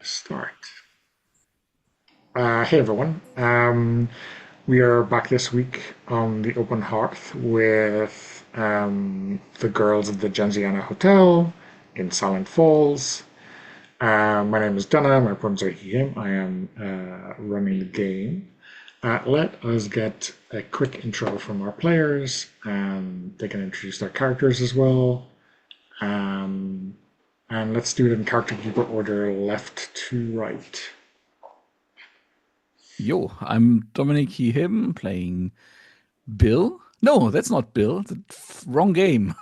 Start. Hey everyone. We are back this week on the open hearth with the girls of the Genziana Hotel in Silent Falls. My name is Donna. My pronouns are he, him. I am running the game. Let us get a quick intro from our players. They can introduce their characters as well. Um, and let's do it in character keeper order, left to right. Yo, I'm Dominic He Him playing Bill. No, that's not Bill. Wrong game.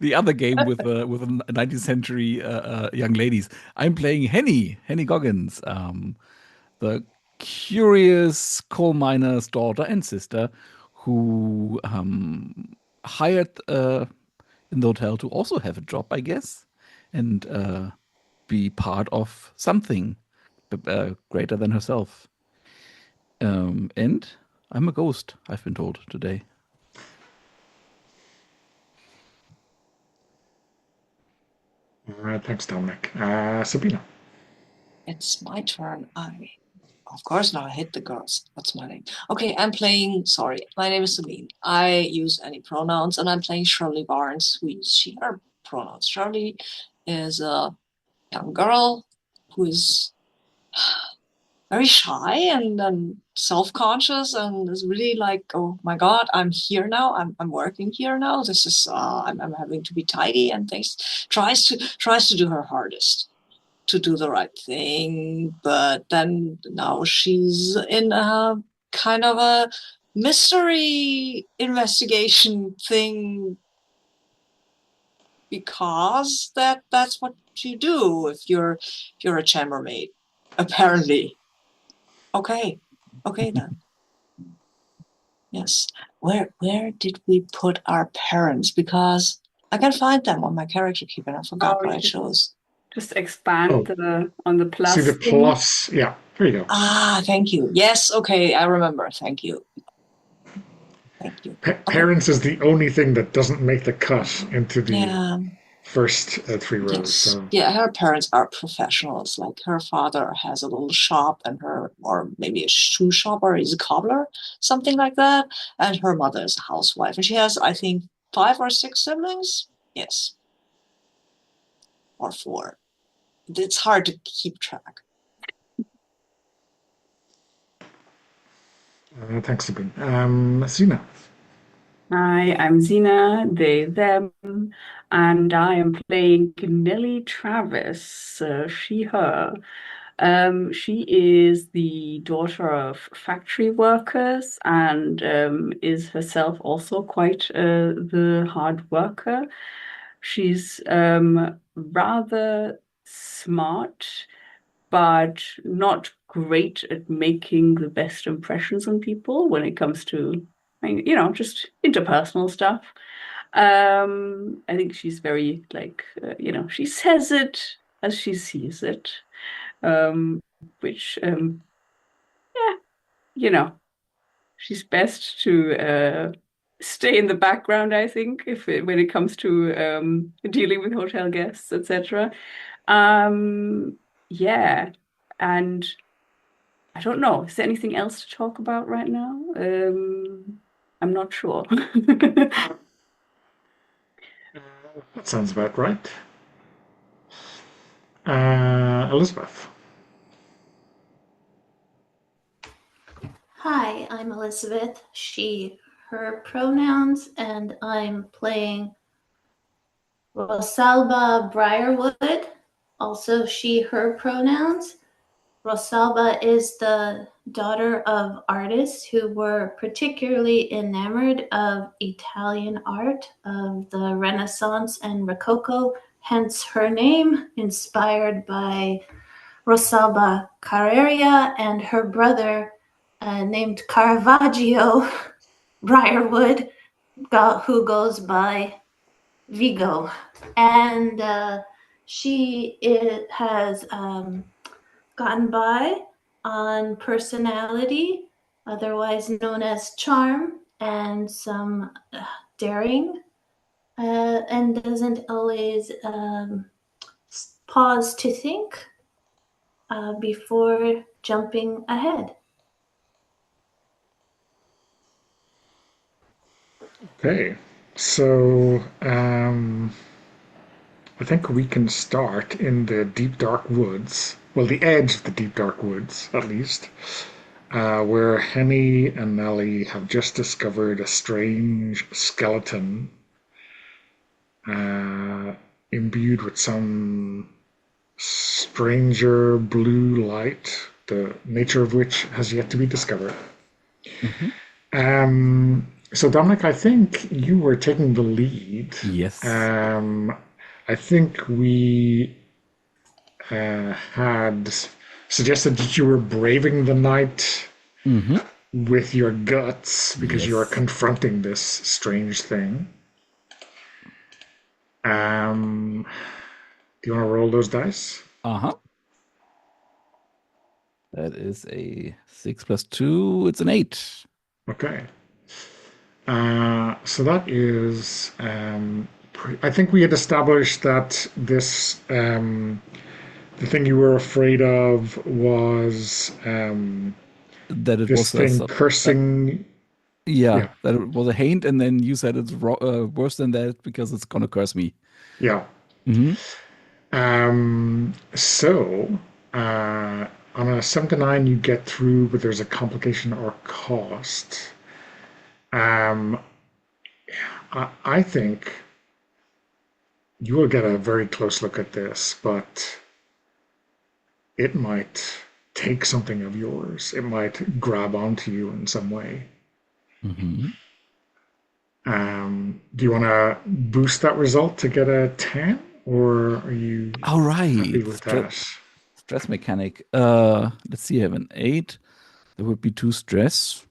The other game with a 19th century young ladies. I'm playing Henny Goggins, the curious coal miner's daughter and sister who hired in the hotel to also have a job, I guess, and be part of something greater than herself. And I'm a ghost, I've been told today. Thanks, Dominic. Sabina. It's my turn. Of course, now I hit the girls. What's my name? Okay, I'm playing. Sorry, my name is Celine. I use any pronouns, and I'm playing Shirley Barnes, who uses she, her pronouns. Shirley is a young girl who is very shy and self-conscious and is really like, oh my God, I'm here now. I'm working here now. This is I'm having to be tidy and things. Tries to do her hardest to do the right thing, but then now she's in a kind of a mystery investigation thing because that's what you do if you're a chambermaid, apparently. Okay, okay then. Yes. Where did we put our parents? Because I can find them on my character keep and I forgot Oh, what I chose. just expand Oh, on the see the plus thing. plus. Yeah, there you go. Ah, thank you. Yes, okay, I remember. Thank you. Thank you. Okay. Parents is the only thing that doesn't make the cut into the Yeah. first three rows. Yes. So, Yeah, her parents are professionals. Like her father has a little shop and her, or maybe a shoe shop or he's a cobbler, something like that. And her mother is a housewife. And she has, I think, 5 or 6 siblings. Yes. Or 4. It's hard to keep track. thanks, Sabine. Sina. Hi, I'm Zena, they, them, and I am playing Nellie Travis, she, her. She is the daughter of factory workers and is herself also quite the hard worker. She's rather smart, but not great at making the best impressions on people when it comes to, just interpersonal stuff. I think she's very like, she says it as she sees it, um, which, yeah, you know, she's best to stay in the background, I think, when it comes to dealing with hotel guests, etc. Um, yeah, and I don't know. Is there anything else to talk about right now? I'm not sure. That sounds about right. Elizabeth. Hi, I'm Elizabeth, she, her pronouns, and I'm playing Rosalba Briarwood, also she, her pronouns. Rosalba is the daughter of artists who were particularly enamored of Italian art of the Renaissance and Rococo, hence her name, inspired by Rosalba Carrera and her brother named Caravaggio Briarwood, who goes by Vigo. And has gotten by on personality, otherwise known as charm, and some daring, and doesn't always pause to think before jumping ahead. Okay, so I think we can start in the deep dark woods. Well, the edge of the deep dark woods, at least, where Henny and Nellie have just discovered a strange skeleton imbued with some stranger blue light, the nature of which has yet to be discovered. So, Dominic, I think you were taking the lead. Yes. I think we had suggested that you were braving the night with your guts because you are Yes. confronting this strange thing. Do you want to roll those dice? Uh-huh. That is a 6 plus 2. It's an 8. Okay. So that is, I think we had established that this, the thing you were afraid of was That it this was a thing cursing. Yeah, that it was a haint, and then you said it's worse than that because it's gonna curse me. yeah. hmm So, on a 7 to 9, you get through, but there's a complication or cost. Um, I think you will get a very close look at this, but it might take something of yours. It might grab onto you in some way. Do you want to boost that result to get a 10, or are you All happy right. with that? Stress mechanic. Let's see, I have an 8. There would be 2 stress.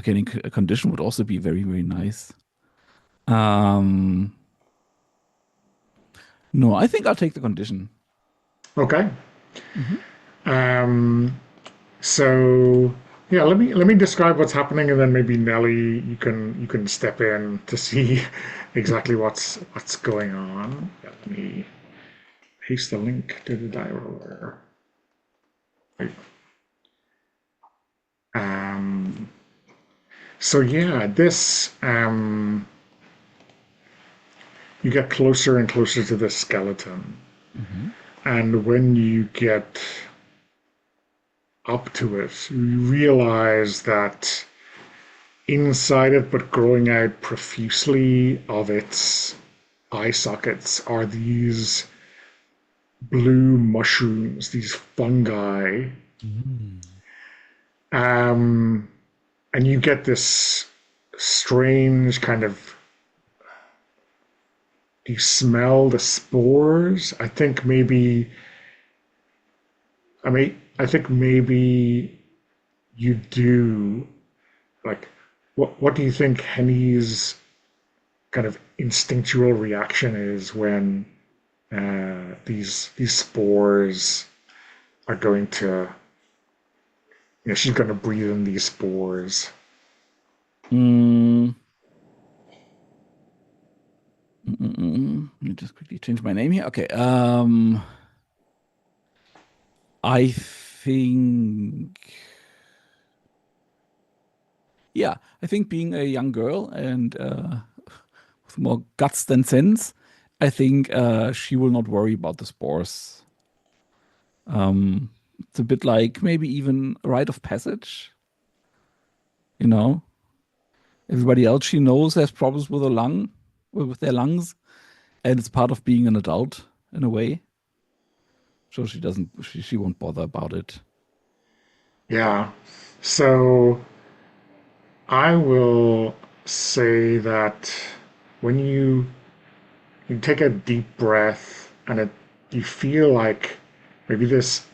Getting a condition would also be very, very nice. No, I think I'll take the condition. Okay. So yeah, let me describe what's happening, and then maybe Nelly, you can step in to see exactly what's going on. Yeah, let me paste the link to the die roller. Right. So yeah, this you get closer and closer to the skeleton, and when you get up to it, you realize that inside it, but growing out profusely of its eye sockets, are these blue mushrooms, these fungi. And you get this strange kind of. You smell the spores. I think maybe you do. Like, what do you think Henny's kind of instinctual reaction is when these spores are going to, she's going to breathe in these spores? Let me just quickly change my name here. Okay. I think, I think being a young girl and with more guts than sense, I think she will not worry about the spores. It's a bit like maybe even a rite of passage. You know, everybody else she knows has problems with with their lungs, and it's part of being an adult in a way. So she won't bother about it. Yeah. So I will say that when you take a deep breath and you feel like maybe this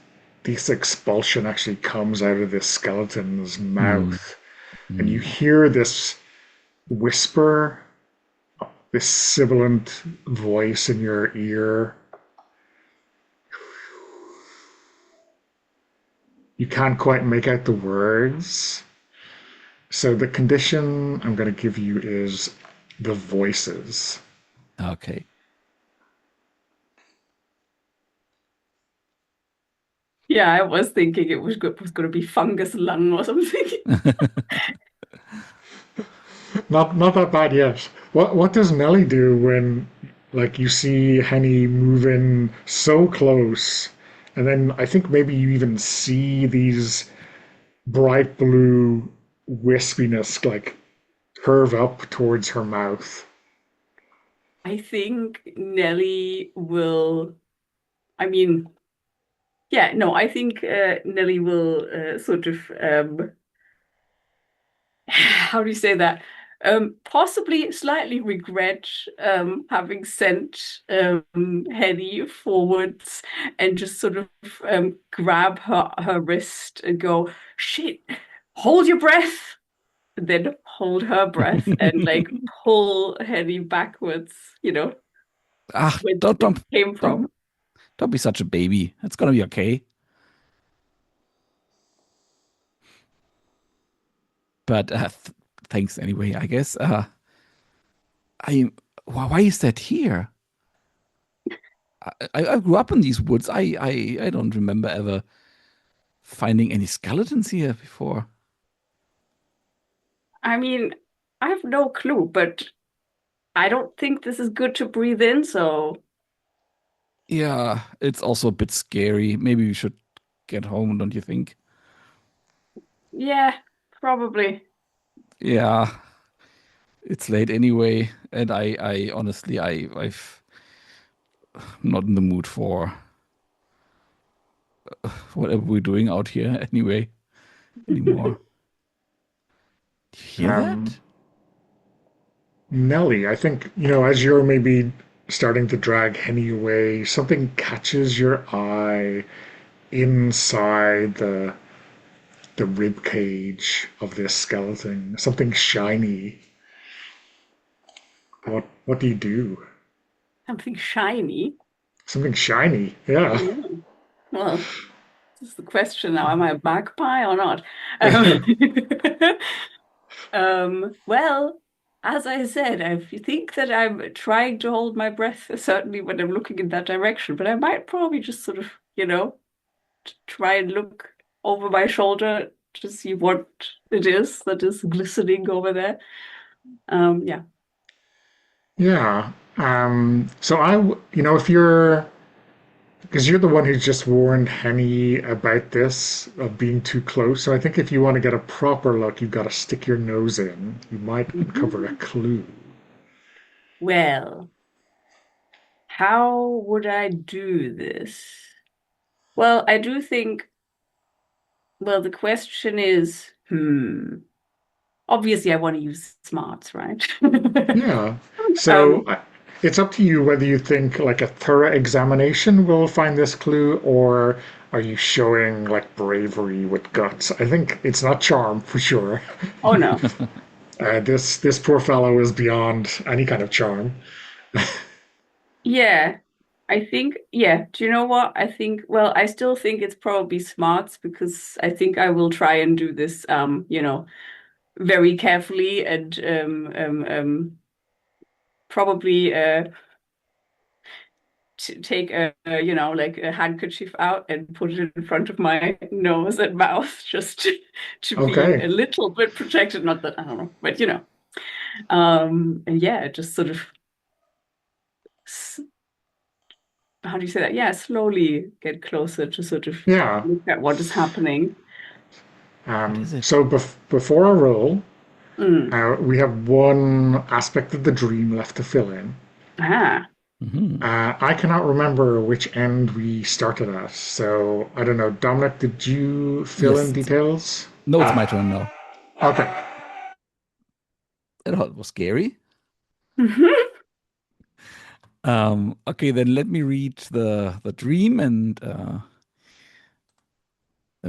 expulsion actually comes out of this skeleton's mouth, and you hear this whisper, this sibilant voice in your ear. You can't quite make out the words. So the condition I'm going to give you is the voices. Okay. Yeah, I was thinking it was going to be fungus lung or something. Not that bad yet. What does Nelly do when like you see Henny moving so close, and then I think maybe you even see these bright blue wispiness like curve up towards her mouth. I think Nelly will, I mean, yeah, no, I think Nelly will sort of how do you say that? Possibly slightly regret having sent Henny forwards and just sort of grab her wrist and go, shit, hold your breath. And then hold her breath and like pull Henny backwards, Ah, where don't it don't came don't from. don't be such a baby. It's gonna be okay. But thanks anyway, I guess. I why is that here? I grew up in these woods. I don't remember ever finding any skeletons here before. I mean, I have no clue, but I don't think this is good to breathe in, so Yeah, it's also a bit scary. Maybe we should get home, don't you think? yeah, probably. Yeah, it's late anyway, and I honestly, I'm not in the mood for whatever we're doing out here anyway anymore. Do you hear Um, that? Nelly, I think, as you're maybe starting to drag Henny away, something catches your eye inside the rib cage of this skeleton. Something shiny. What do you do? Something shiny. Something shiny. Yeah. Mm. Well, this is the question now. Am I a magpie or not? Um, well, as I said, I think that I'm trying to hold my breath, certainly when I'm looking in that direction, but I might probably just sort of, try and look over my shoulder to see what it is that is glistening over there. Yeah. Yeah. So if because you're the one who's just warned Henny about this of being too close. So I think if you want to get a proper look, you've got to stick your nose in. You might uncover a Mhm. clue. Well, how would I do this? Well, I do think, well, the question is, obviously I want to use smarts, right? Yeah. So Um, it's up to you whether you think like a thorough examination will find this clue, or are you showing like bravery with guts? I think it's not charm for sure. oh no. This poor fellow is beyond any kind of charm. Yeah, I think, yeah, do you know what? I think, well, I still think it's probably smarts because I think I will try and do this, very carefully and probably take like a handkerchief out and put it in front of my nose and mouth just to be a Okay. little bit protected. Not that I don't know, but and yeah, just sort of how do you say that? Yeah, slowly get closer to sort of Yeah. look at what is happening. What is it? So before I roll, Mm. we have one aspect of the dream left to fill in. Ah. Hmm. I cannot remember which end we started at, so I don't know. Dominic, did you fill Yes. in details? No, it's my turn now. Okay. That was scary. Mhm. Okay, then let me read the dream and then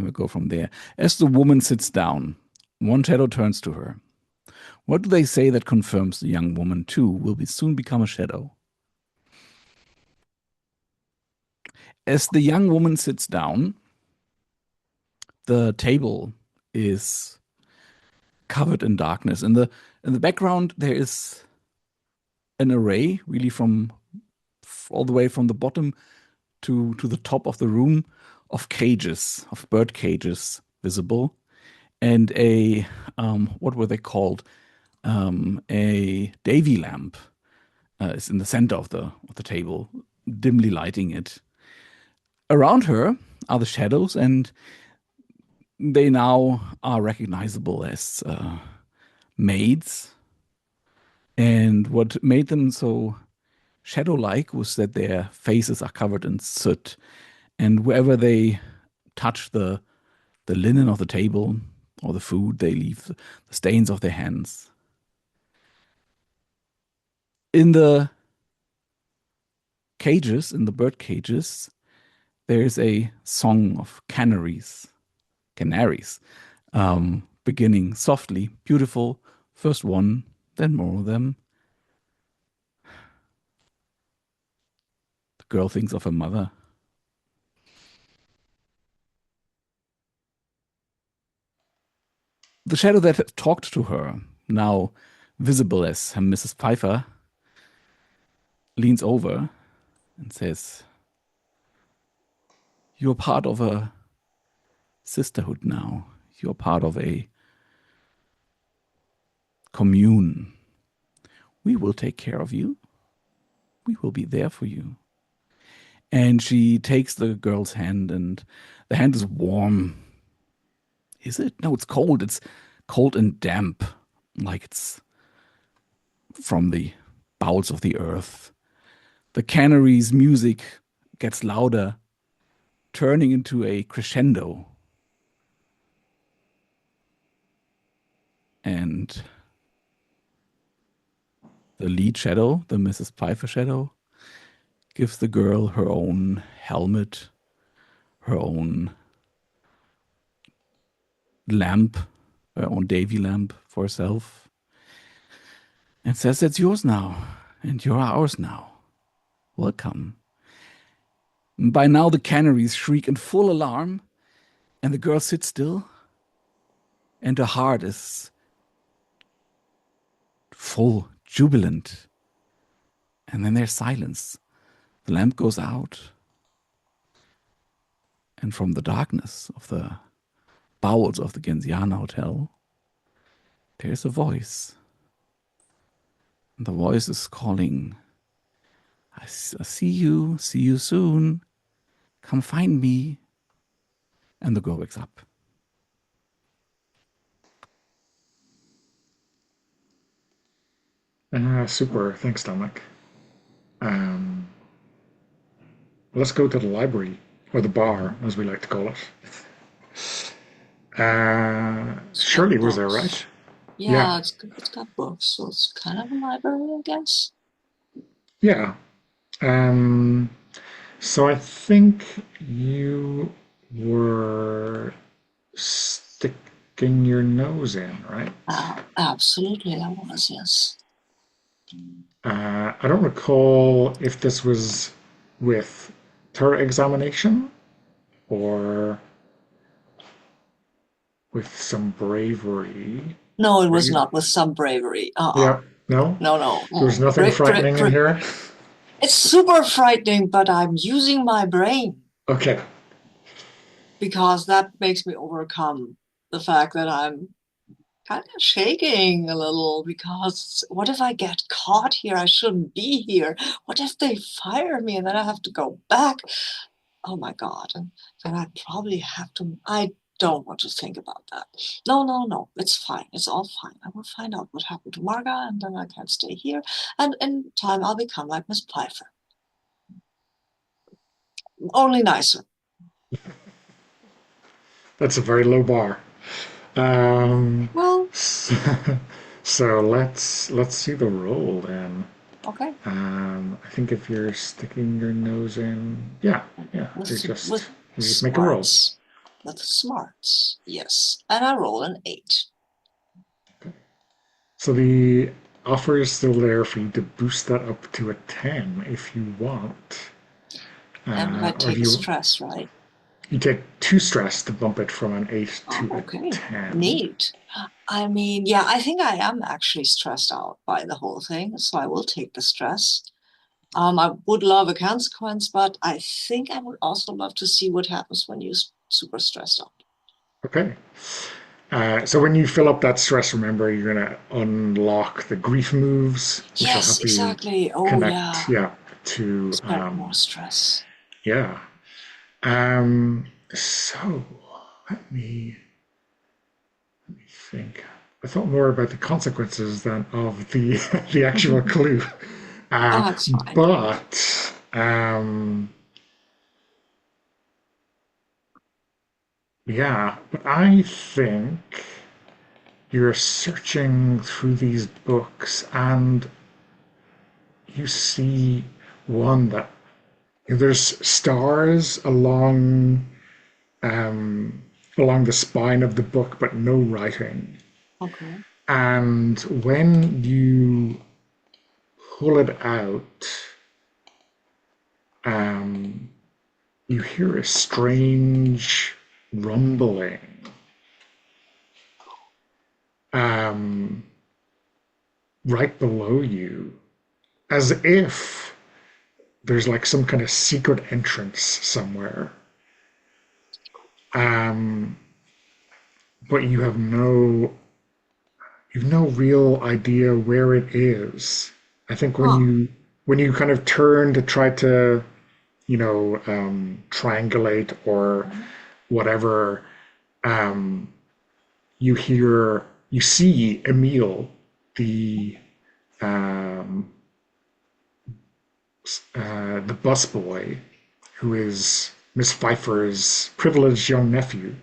we go from there. As the woman sits down, one shadow turns to her. What do they say that confirms the young woman too will soon become a shadow? As the young woman sits down, the table is covered in darkness. In the background, there is an array, really from all the way from the bottom to the top of the room of cages, of bird cages visible, and a what were they called? A Davy lamp is in the center of the table, dimly lighting it. Around her are the shadows, and they now are recognizable as maids. And what made them so shadow-like was that their faces are covered in soot, and wherever they touch the linen of the table or the food, they leave the stains of their hands. In the cages, in the bird cages, there is a song of canaries, beginning softly, beautiful. First one, then more of them. The girl thinks of her mother. The shadow that had talked to her, now visible as Mrs. Pfeiffer, leans over and says, "You're part of a sisterhood now. You're part of a commune. We will take care of you. We will be there for you." And she takes the girl's hand, and the hand is warm. Is it? No, it's cold. It's cold and damp, like it's from the bowels of the earth. The canary's music gets louder, turning into a crescendo. And the lead shadow, the Mrs. Pfeiffer shadow, gives the girl her own helmet, her own lamp, her own Davy lamp for herself, and says, "It's yours now, and you're ours now. Welcome." And by now the canaries shriek in full alarm, and the girl sits still, and her heart is full, jubilant. And then there's silence. The lamp goes out, and from the darkness of the bowels of the Genziana Hotel, there's a voice. And the voice is calling, I see you soon. Come find me." And the girl wakes up. Super. Thanks, Dominic. Let's go to the library, or the bar, as we like to call it. Shirley was there, right? Yeah, it's got books, so it's kind of a library, I guess. Yeah. So I think you were sticking your nose in, right? Absolutely, I was, yes. I don't recall if this was with her examination or with some bravery. No, it was not with some bravery. Yeah, no? No. There was nothing frightening in here? It's super frightening, but I'm using my brain. Okay. Because that makes me overcome the fact that I'm kind of shaking a little, because what if I get caught here? I shouldn't be here. What if they fire me and then I have to go back? Oh my God. And then I probably have to, I don't want to think about that. No. It's fine. It's all fine. I will find out what happened to Marga, and then I can stay here. And in time, I'll become like Miss Pfeiffer. Only nicer. That's a very low bar. Well, so let's see the roll then. Okay. I think if you're sticking your nose in, yeah, you just make a roll. With smarts, yes. And I roll an 8. Okay. So the offer is still there for you to boost that up to a 10 if you want. And I take stress, right? You take 2 stress to bump it from an 8 Oh, to a okay. 10. Neat. I mean, yeah, I think I am actually stressed out by the whole thing, so I will take the stress. I would love a consequence, but I think I would also love to see what happens when you're super stressed out. Okay. So when you fill up that stress, remember you're gonna unlock the grief moves, which will Yes, help you exactly. Oh, connect, yeah. yeah, to Expect more stress. yeah. So let me think. I thought more about the consequences than of the the actual clue. Oh, that's fine. But yeah, but I think you're searching through these books and you see one that there's stars along the spine of the book, but no writing. Okay. And when you pull it out, um, you hear a strange rumbling. Um, right below you, as if there's like some kind of secret entrance somewhere. Um, but you've no real idea where it is. I think Huh. when you kind of turn to try to triangulate or whatever, um, you see Emil, the um, the busboy, who is Miss Pfeiffer's privileged young nephew.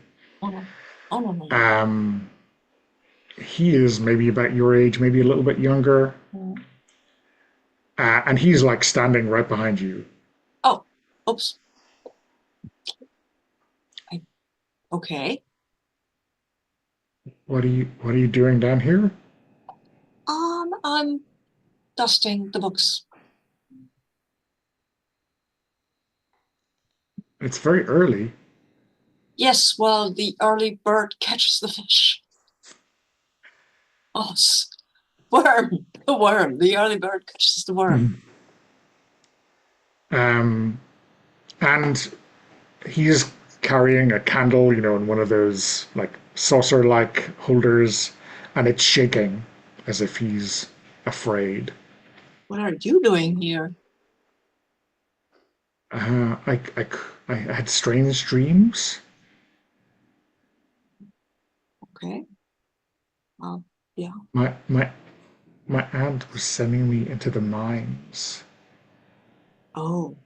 Oh, no. Oh, no, no, no. He is maybe about your age, maybe a little bit younger, Mm. and he's like standing right behind you. Oh, oops. I, okay. What are you doing down here? I'm dusting the books. It's very early. Yes, well, the early bird catches the fish. Oh, worm, the worm. The early bird catches the worm. Um, and he's carrying a candle, in one of those like saucer-like holders, and it's shaking as if he's afraid. What are you doing here? Uh, I, I, I had strange dreams. Okay. Well, yeah. My my my aunt was sending me into the mines. Oh,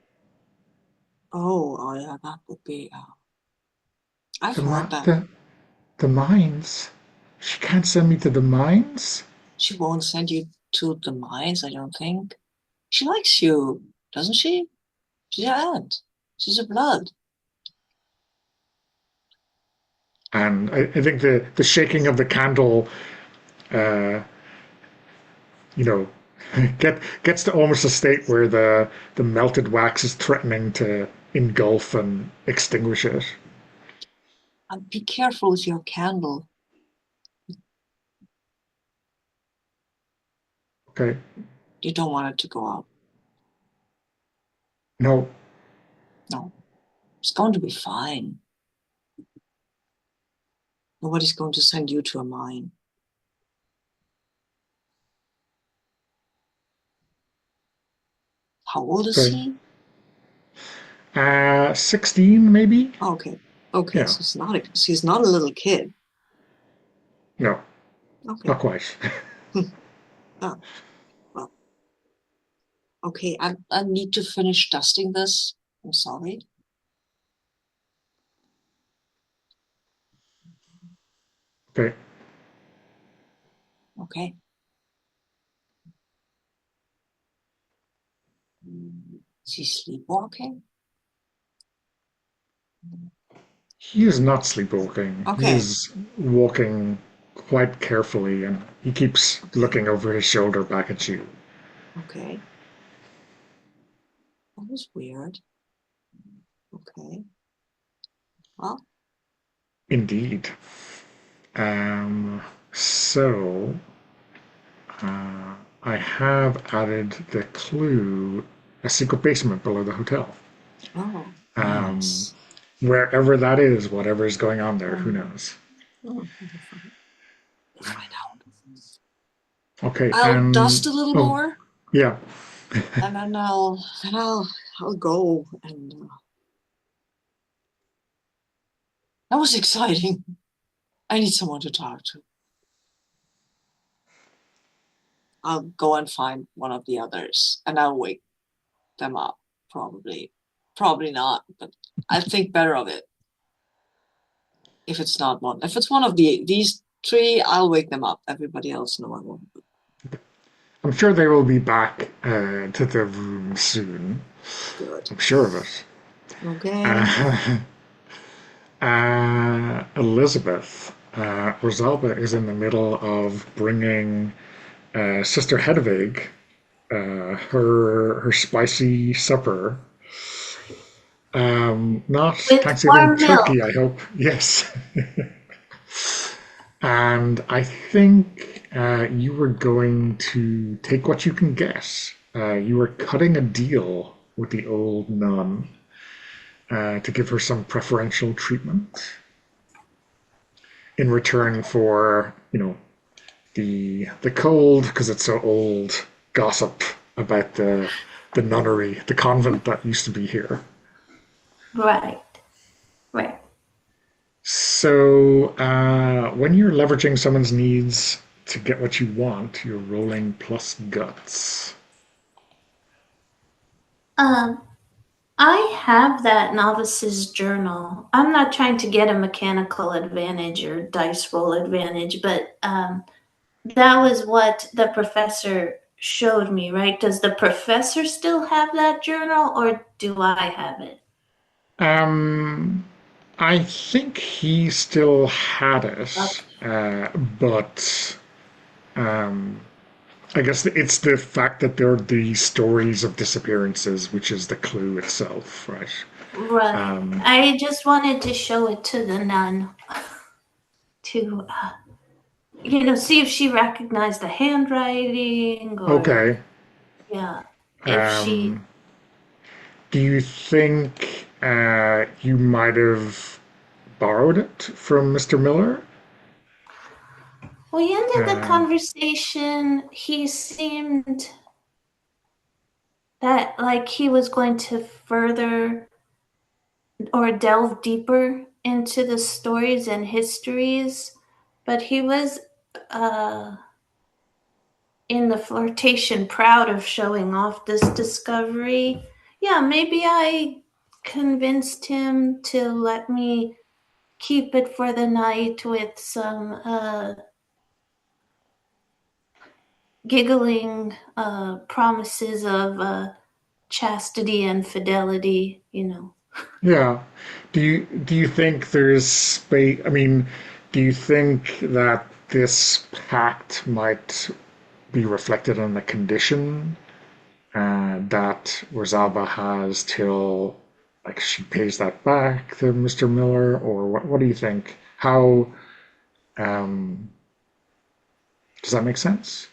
oh, yeah, that would be. I've The heard mi- that. the the mines. She can't send me to the mines. She won't send you to the mines, I don't think. She likes you, doesn't she? She's your aunt. She's your blood. And I think the shaking of the candle, uh, you know, gets to almost a state where the melted wax is threatening to engulf and extinguish it. And be careful with your candle. Okay. You don't want it to go out. No, No, it's going to be fine. Nobody's going to send you to a mine. How old is okay. he? 16 maybe? Okay. Okay, Yeah. so he's not a little kid. No, Okay. not quite. Oh, well, okay. I need to finish dusting this. I'm sorry. Okay. Okay. Is he sleepwalking? He is not sleepwalking. He Okay. is walking quite carefully and he keeps Okay. looking over his shoulder back at you. Okay. That was weird. Okay. Well, Indeed. Um, so I have added the clue, a secret basement below the hotel. oh, Um, nice. Wherever that is, whatever is going on there, who knows? We'll find out. Okay, I'll dust and a little oh, more, yeah. and then I'll go. And that was exciting. I need someone to talk to. I'll go and find one of the others, and I'll wake them up. Probably, probably not, but I think better of it. If it's not one, if it's one of these three, I'll wake them up. Everybody else, no, I won't. I'm sure they will be back to the room soon. Good. I'm sure of it. Okay. Elizabeth, Rosalba is in the middle of bringing Sister Hedwig her spicy supper. Not With Thanksgiving warm turkey, milk. I hope. Yes. And I think you were going to take what you can get. You were cutting a deal with the old nun to give her some preferential treatment in return for, the cold, because it's so old, gossip about the nunnery, the convent that used to be here. Right. Right. So when you're leveraging someone's needs to get what you want, you're rolling plus guts. Um, I have that novice's journal. I'm not trying to get a mechanical advantage or dice roll advantage, but that was what the professor showed me, right? Does the professor still have that journal or do I have it? Um, I think he still had it, Okay. but um, I guess it's the fact that there are these stories of disappearances, which is the clue itself, right? Right. Um, I just wanted to show it to the nun to, see if she recognized the handwriting or, okay. yeah, if she. Um, do you think you might have borrowed it from Mr. Miller? We ended the Uh, conversation. He seemed that like he was going to further or delve deeper into the stories and histories, but he was uh, in the flirtation proud of showing off this discovery. Yeah, maybe I convinced him to let me keep it for the night with some giggling promises of chastity and fidelity. yeah. Do you think there's space? I mean, do you think that this pact might be reflected on the condition that Rosalba has till like she pays that back to Mr. Miller, or what do you think? How um, does that make sense?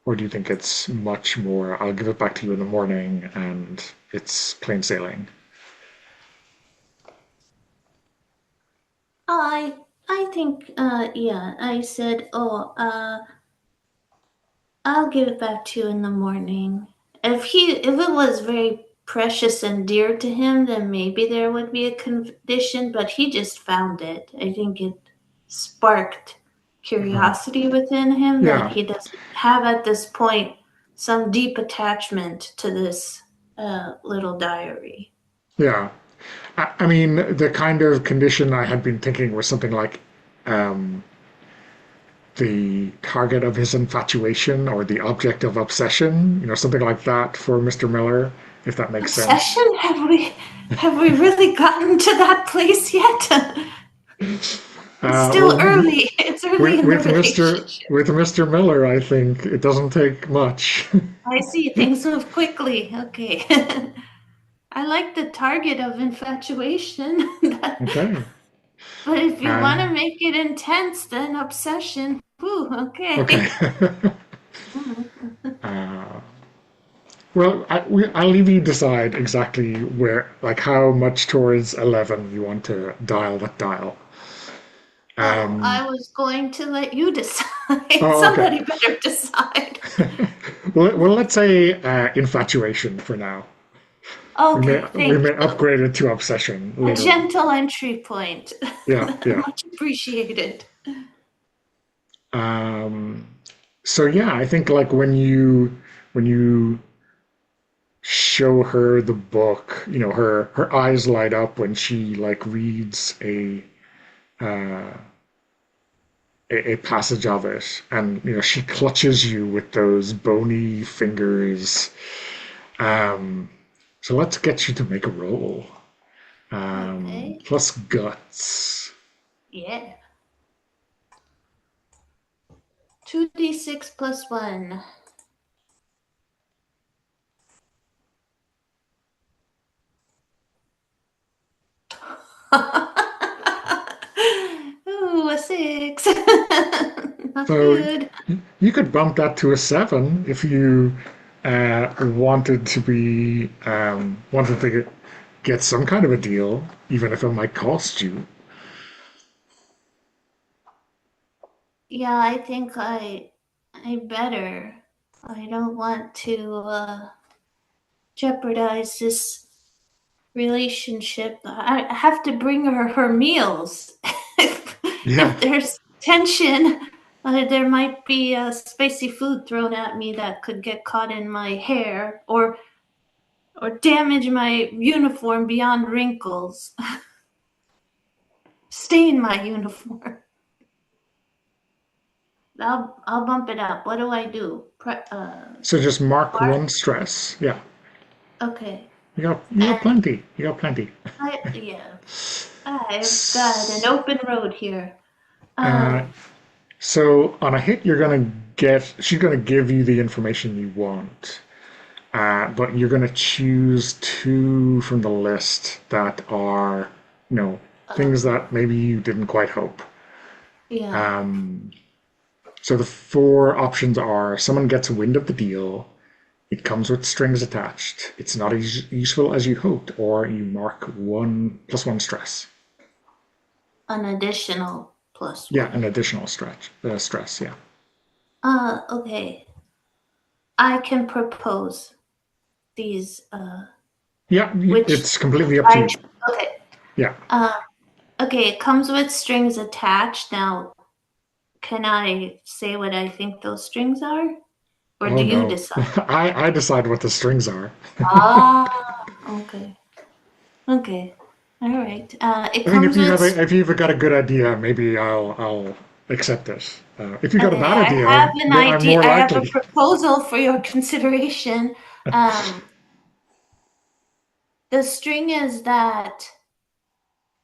Or do you think it's much more, I'll give it back to you in the morning and it's plain sailing? I think yeah, I said, oh, I'll give it back to you in the morning. If it was very precious and dear to him, then maybe there would be a condition, but he just found it. I think it sparked Mhm. curiosity within him that Yeah, he doesn't have at this point some deep attachment to this little diary. yeah. I mean, the kind of condition I had been thinking was something like um, the target of his infatuation or the object of obsession, something like that for Mr. Miller, if that makes sense. Obsession? Have we really gotten to that place yet? It's still Well, early. It's early with, in the with Mr. relationship. with Mr. Miller, I think it doesn't take much. I see things move quickly. Okay. I like the target of infatuation. Okay. But if you want to Um, make it intense, then obsession. Ooh, okay. okay. Well, I'll leave you decide exactly where, like, how much towards 11 you want to dial that dial. Oh, Um, I was going to let you decide. oh, okay. Somebody better decide. Well, let's say infatuation for now. Okay, We thank may you. upgrade it to obsession A later on. gentle entry point. Yeah, yeah. Much appreciated. Um, so yeah, I think like when you show her the book, her eyes light up when she like reads uh, a passage of it, and she clutches you with those bony fingers. Um, so let's get you to make a roll. Okay. Plus guts. Yeah. 2d6 plus 1. Ooh, a 6. Not So good. you could bump that to a 7 if you wanted to get some kind of a deal, even if it might cost you. Yeah, I think I better. I don't want to jeopardize this relationship. I have to bring her meals. Yeah, If there's tension, there might be spicy food thrown at me that could get caught in my hair or damage my uniform beyond wrinkles. Stain my uniform. I'll bump it up. What do I do? so just mark Mark? one stress. Yeah, Okay. you got And plenty. You got plenty. yeah, I've got an open road here. Uh, so on a hit, she's gonna give you the information you want. But you're going to choose two from the list that are, things that maybe you didn't quite hope. Yeah. Um, so the four options are: someone gets wind of the deal, it comes with strings attached, it's not as useful as you hoped, or you mark 1 + 1 stress. An additional plus Yeah, an one. additional stress. Yeah. Okay. I can propose these. Yeah, Which it's completely up to you. okay. Yeah. Okay. It comes with strings attached. Now, can I say what I think those strings are, or Oh do you no, decide? I decide what the strings are. Ah. Okay. Okay. All right. It I think if comes you with. have if you've got a good idea, maybe I'll accept it. If you got a Okay. bad I have idea, an then I'm idea. more I have a likely. proposal for your consideration. The string is that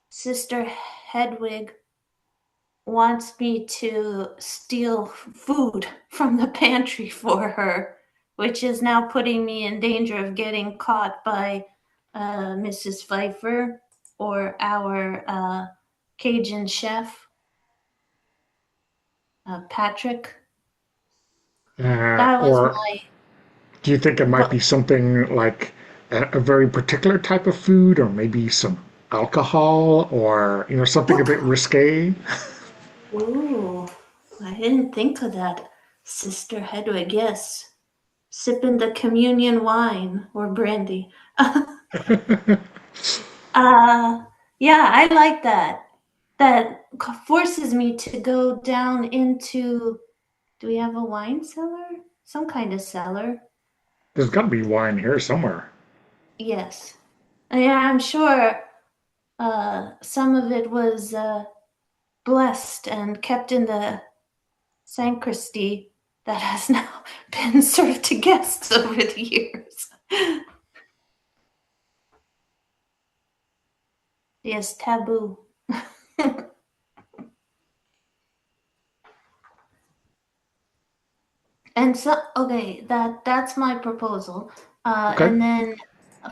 Sister Hedwig wants me to steal food from the pantry for her, which is now putting me in danger of getting caught by Mrs. Pfeiffer or our Cajun chef, Patrick. That was Or my. do you think it might be something like a very particular type of food, or maybe some alcohol, or something a bit risque? Ooh, I didn't think of that. Sister Hedwig, yes. Sipping the communion wine or brandy. Yeah, I like that. That forces me to go down into. Do we have a wine cellar? Some kind of cellar. There's got to be wine here somewhere. Yes. Yeah, I'm sure some of it was blessed and kept in the sacristy that has now been served to guests over the years. Yes, taboo. And so, okay, that's my proposal. Okay. And then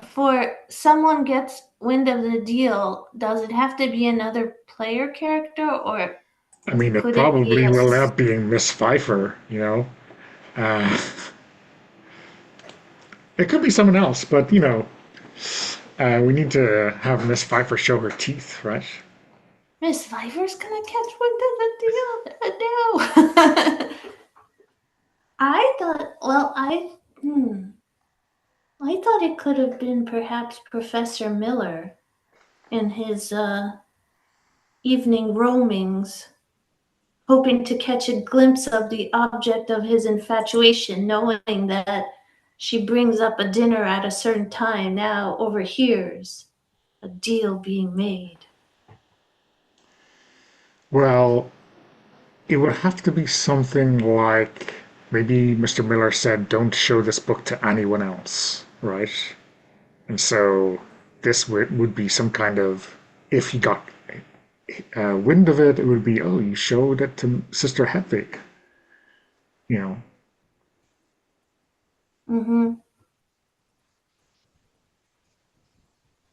for someone gets wind of the deal, does it have to be another player character, or I mean, it could it be probably will end up being Miss Pfeiffer, you know? Uh, it could be someone else, but, you know, we need to have Miss Pfeiffer show her teeth, right? Miss Pfeiffer's gonna catch wind of the deal? No. I thought, well, I thought it could have been perhaps Professor Miller in his evening roamings, hoping to catch a glimpse of the object of his infatuation, knowing that she brings up a dinner at a certain time, now overhears a deal being made. Well, it would have to be something like maybe Mr. Miller said, don't show this book to anyone else, right? And so this would be some kind of, if he got wind of it, it would be, oh, you showed it to Sister Hedwig, you know. Mm-hmm.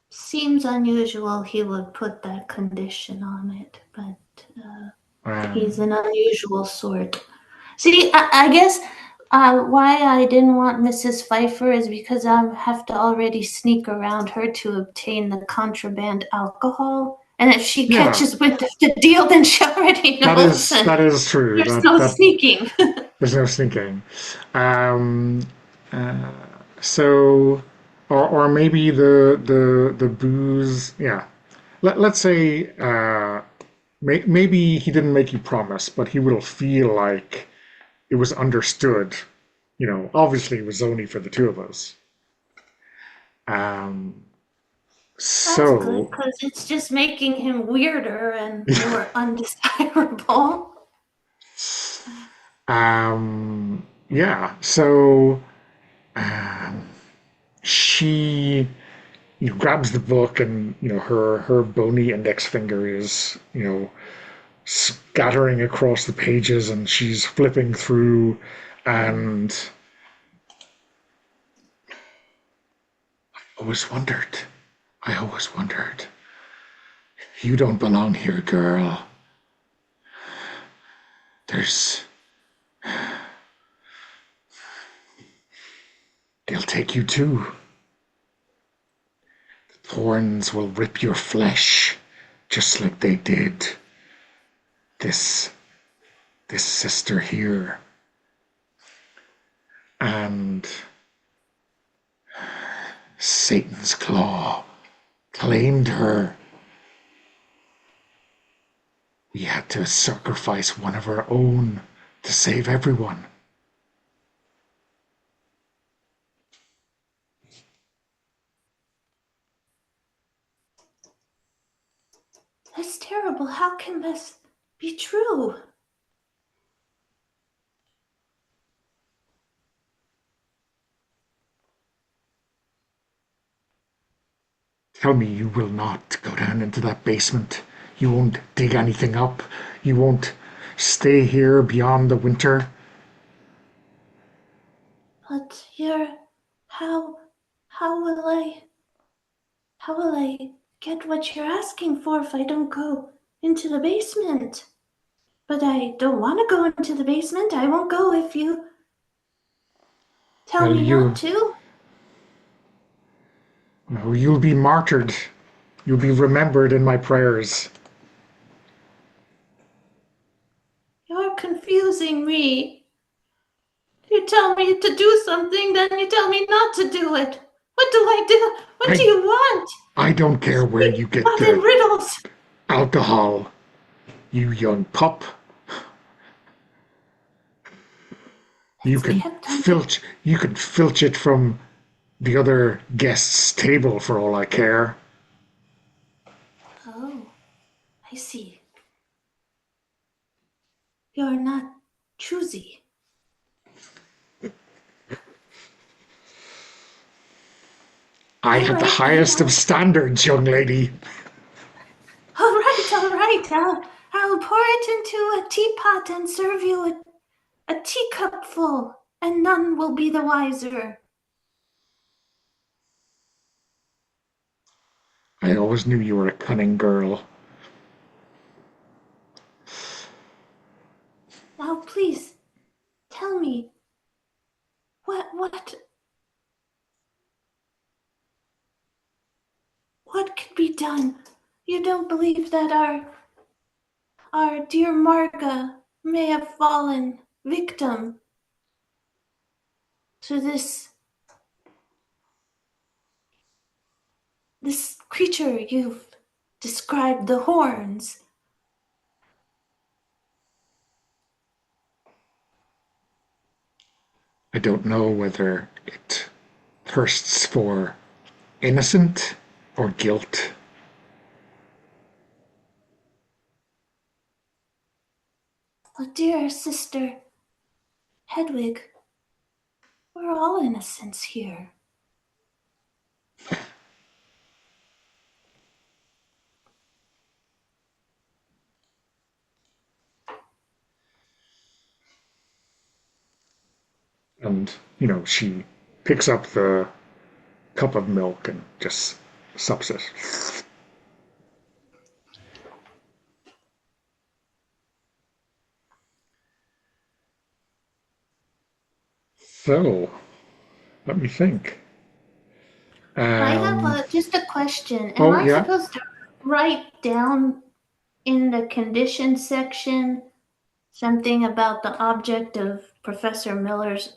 Seems unusual he would put that condition on it, but he's an unusual sort. See, I guess why I didn't want Mrs. Pfeiffer is because I have to already sneak around her to obtain the contraband alcohol. And if she Yeah. catches wind of the deal, then she already knows. That is true. There's no sneaking. There's no sneaking. So, or maybe the booze. Yeah. Let's say maybe he didn't make you promise, but he will feel like it was understood. You know, obviously it was only for the two of us. That's good, because it's just making him weirder and more undesirable. Yeah. So she grabs the book, and her bony index finger is scattering across the pages, and she's flipping through, and I always wondered, you don't belong here, girl. They'll take you too. The thorns will rip your flesh, just like they did this sister here. And Satan's claw claimed her. We had to sacrifice one of our own to save everyone. That's terrible. How can this be true? Tell me you will not go down into that basement. You won't dig anything up. You won't stay here beyond the winter. But how will I get what you're asking for if I don't go into the basement? But I don't want to go into the basement. I won't go if you tell me not to. No, you'll be martyred. You'll be remembered in my prayers. You're confusing me. You tell me to do something, then you tell me not to do it. What do I do? What do you want? I don't care where you get the riddles. Alcohol, you young pup. You can filch it from the other guest's table for all I care. Oh, I see. You're not choosy. I have the highest of standards, young lady. All right. I'll pour it into a teapot and serve you a teacupful, and none will be the wiser. I always knew you were a cunning girl. Now, please, tell me, what, what can be done? You don't believe that our dear Marga may have fallen victim to this creature you've described, the horns. I don't know whether it thirsts for innocent or guilt. Oh, dear sister Hedwig, we're all innocents here. And, she picks up the cup of milk and just sups it. So, let me think. I have Um, just a question. Am oh, I yeah. supposed to write down in the condition section something about the object of Professor Miller's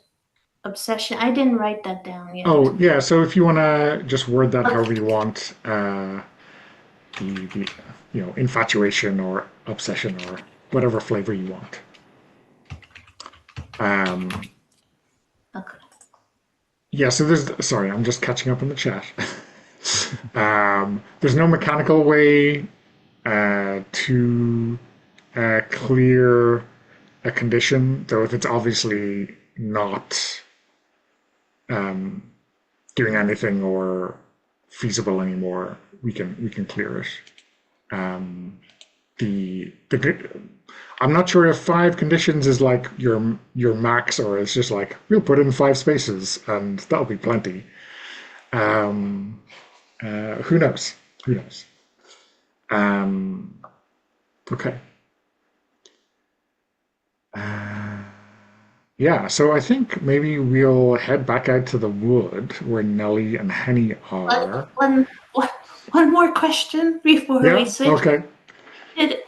obsession? I didn't write that down yet. Oh, yeah. So if you want to just word that however Okay. you want, the infatuation or obsession or whatever flavor you want. Um, Okay. yeah. So sorry, I'm just catching up on the chat. There's no mechanical way to clear a condition, though if it's obviously not um, doing anything or feasible anymore, we can clear it. Um, the I'm not sure if 5 conditions is like your max, or it's just like we'll put in 5 spaces and that'll be plenty. Um, who knows? Who knows? Um, okay. Yeah, so I think maybe we'll head back out to the wood where Nellie and Henny are. One more question before we Yeah, switch. okay. Did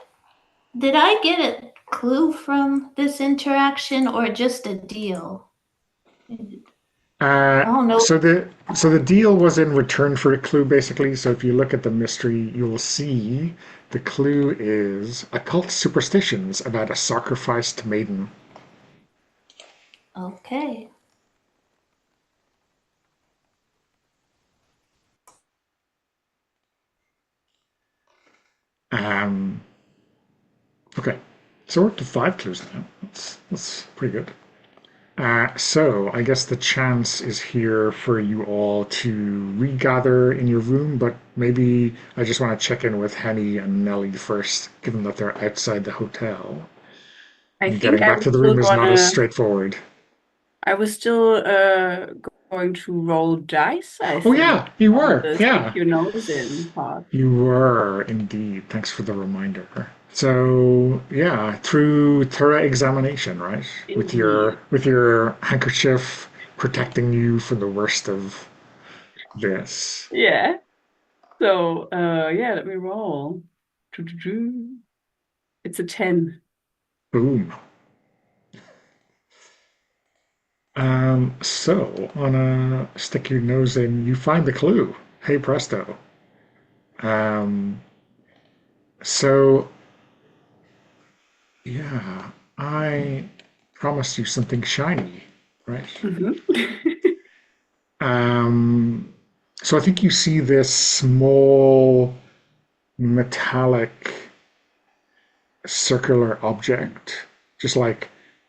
did I get a clue from this interaction or just a deal? Oh no. So the deal was in return for a clue, basically. So if you look at the mystery, you will see the clue is occult superstitions about a sacrificed maiden. Okay. Um, okay, so we're up to 5 clues now. That's pretty good. So I guess the chance is here for you all to regather in your room, but maybe I just want to check in with Henny and Nellie first, given that they're outside the hotel. I And think getting back to the room is not as straightforward. I was still going to roll dice, I Oh think, yeah, you on were. the stick Yeah, your nose in part. you were indeed. Thanks for the reminder. So yeah, through thorough examination, right? With Indeed. your handkerchief protecting you from the worst of this. Yeah. So, yeah, let me roll. Doo-doo-doo. It's a 10. Boom. So on a stick your nose in, you find the clue. Hey presto. Um, so yeah, I promised you something shiny, right? Mhm. Um, so I think you see this small metallic circular object, just like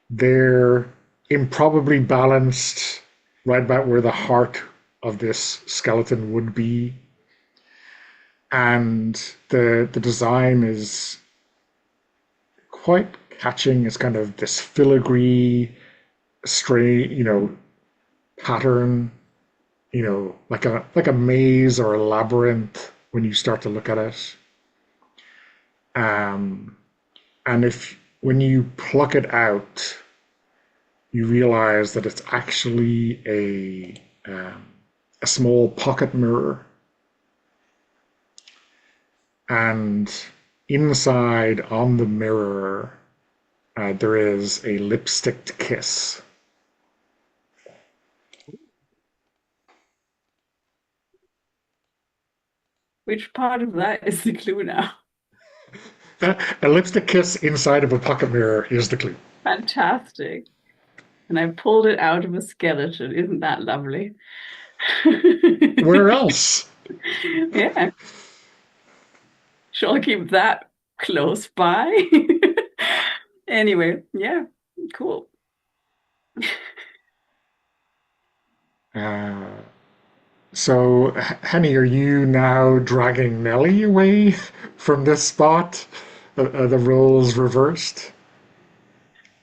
there, improbably balanced right about where the heart of this skeleton would be. And the design is quite catching. It's kind of this filigree, stray, pattern, like a maze or a labyrinth when you start to look at it. Um, and if when you pluck it out, you realize that it's actually a small pocket mirror, and inside on the mirror there is a lipsticked kiss. Which part of that is the clue now? A lipstick kiss inside of a pocket mirror is the clue. Fantastic. And I pulled it out of a skeleton. Isn't that lovely? Where else? Yeah. Shall I keep that close by? Anyway, yeah, cool. Uh, so, Henny, are you now dragging Nellie away from this spot? The roles reversed?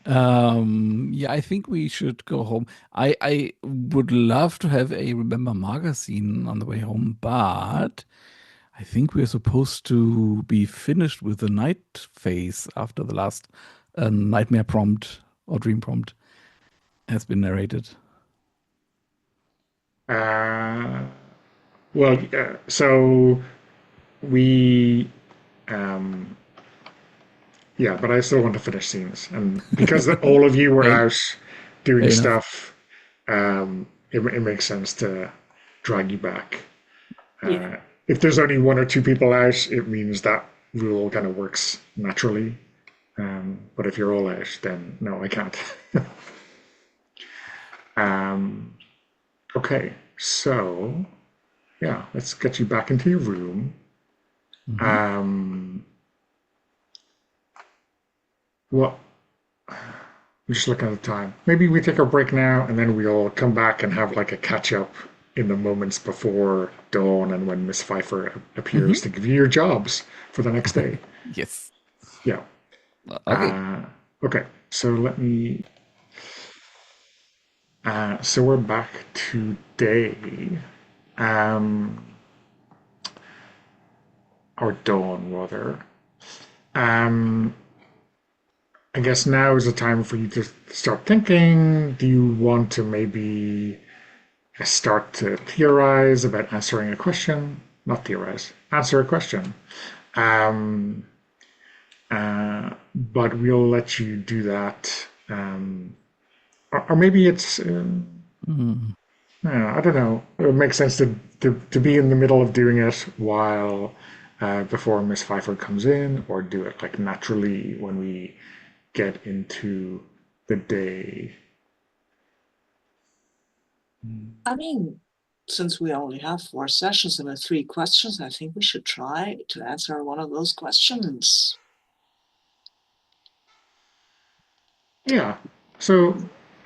Yeah, I think we should go home. I would love to have a Remember Marga scene on the way home, but I think we're supposed to be finished with the night phase after the last nightmare prompt or dream prompt has been narrated. Uh, well, so we, um, yeah, but I still want to finish scenes, and because all of you were Fair- out doing fair enough. stuff, it makes sense to drag you back. Yeah. If there's only one or two people out, it means that rule kind of works naturally. But if you're all out, then no, I can't. Okay, so yeah, let's get you back into your room. Well, we're just looking at the time. Maybe we take our break now, and then we'll come back and have like a catch up in the moments before dawn and when Miss Pfeiffer appears to give you your jobs for the next day. Yes. Yeah. Okay. Okay. So let me. So we're back today, or dawn rather. I guess now is the time for you to start thinking. Do you want to maybe start to theorize about answering a question? Not theorize, answer a question. But we'll let you do that. Or maybe it's, I don't know. It would make sense to be in the middle of doing it while before Miss Pfeiffer comes in, or do it like naturally when we get into the day. I mean, since we only have 4 sessions and 3 questions, I think we should try to answer one of those questions. Yeah. So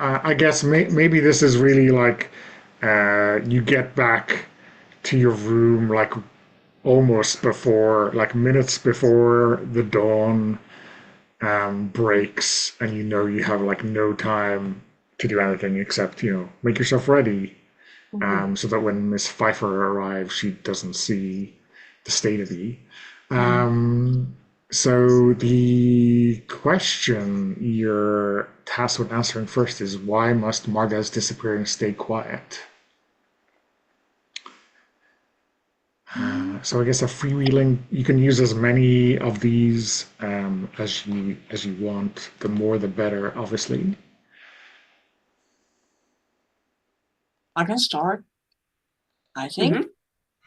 I guess maybe this is really like you get back to your room like almost before, like minutes before the dawn breaks, and you know you have like no time to do anything except make yourself ready, so that when Miss Pfeiffer arrives, she doesn't see the state of you. So the question you're tasked with answering first is, why must Marga's disappearance stay quiet? So I guess a freewheeling, you can use as many of these as you want. The more, the better, obviously. I can start. I think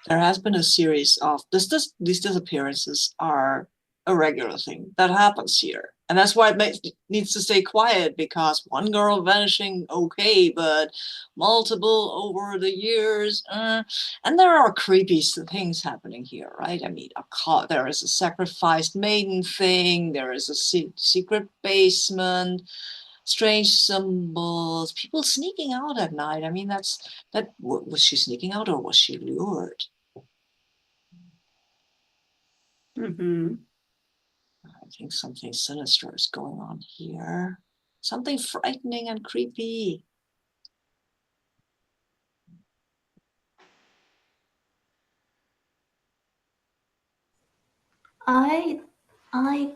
there has been a series of these disappearances are a regular thing that happens here. And that's why it needs to stay quiet, because one girl vanishing, okay, but multiple over the years. And there are creepy things happening here, right? I mean, there is a sacrificed maiden thing, there is a secret basement, strange symbols, people sneaking out at night. I mean, was she sneaking out, or was she lured? I think something sinister is going on here. Something frightening and creepy. I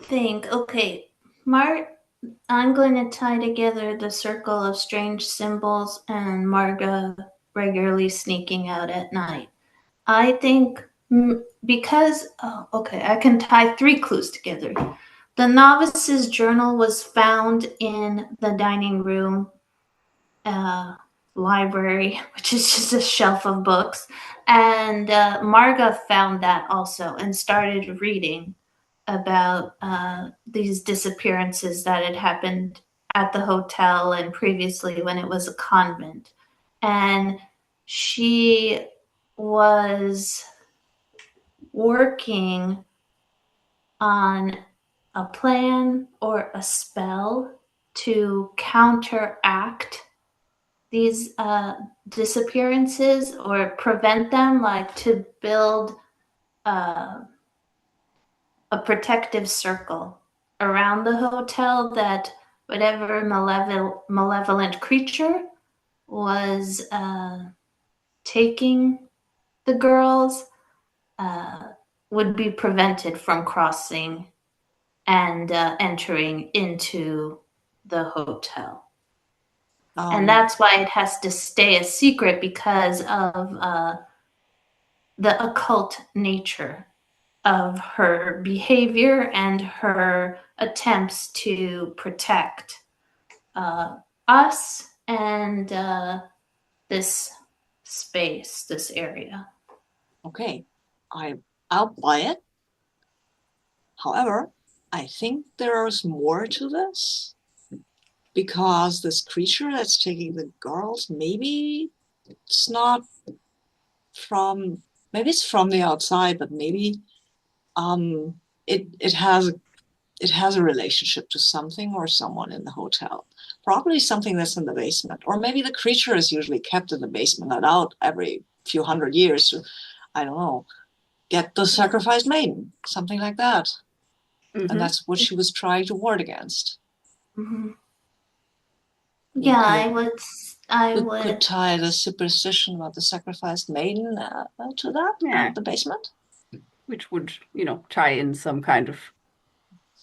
think, okay, I'm going to tie together the circle of strange symbols and Marga regularly sneaking out at night. I think because, okay, I can tie 3 clues together. The novice's journal was found in the dining room library, which is just a shelf of books. And Marga found that also and started reading about these disappearances that had happened at the hotel and previously when it was a convent. And she was working on a plan or a spell to counteract these disappearances or prevent them, like to build a protective circle around the hotel that whatever malevolent creature was taking the girls would be prevented from crossing and entering into the hotel. And that's why it has to stay a secret, because of the occult nature of her behavior and her attempts to protect us and this space, this area. Okay, I'll buy it. However, I think there's more to this, because this creature that's taking the girls, maybe it's not from, maybe it's from the outside, but maybe it has a relationship to something or someone in the hotel. Probably something that's in the basement, or maybe the creature is usually kept in the basement, let out every few hundred years to, I don't know, get the sacrificed maiden, something like that. Mm-hmm. And that's what she was trying to ward against. Mm-hmm. Yeah, I would could tie the superstition about the sacrificed maiden to that, the basement. Which would, tie in some kind of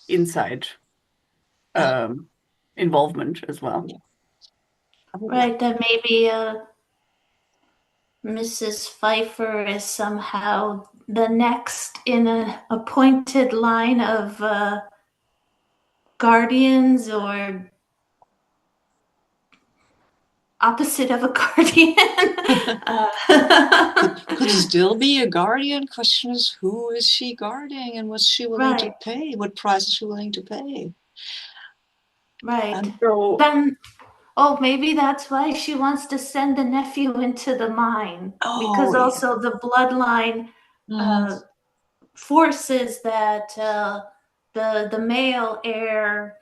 inside involvement as well. Yeah. Right, that maybe Mrs. Pfeiffer is somehow the next in an appointed line of guardians, or opposite of a guardian. Could still be a guardian. Question is, who is she guarding, and what's she willing to pay? What price is she willing to pay? Right. And so then, maybe that's why she wants to send the nephew into the mine, because also the bloodline forces that the male heir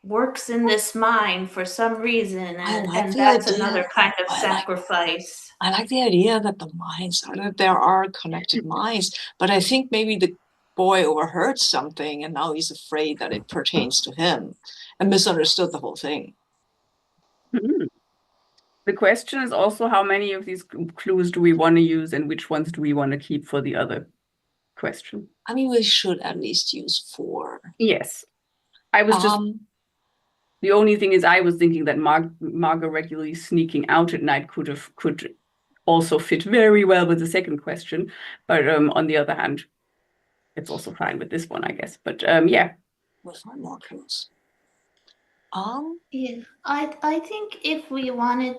works in this mine for some reason, and that's another kind of sacrifice. I like the idea that the mines, that there are connected mines, but I think maybe the boy overheard something and now he's afraid that it pertains to him and misunderstood the whole thing. Mm-hmm. The question is also, how many of these clues do we want to use and which ones do we want to keep for the other question? I mean, we should at least use 4. Yes. I was just... The only thing is, I was thinking that Marga regularly sneaking out at night could also fit very well with the second question. But on the other hand, it's also fine with this one, I guess. But yeah. We'll find more clues. Yeah, I think if we wanted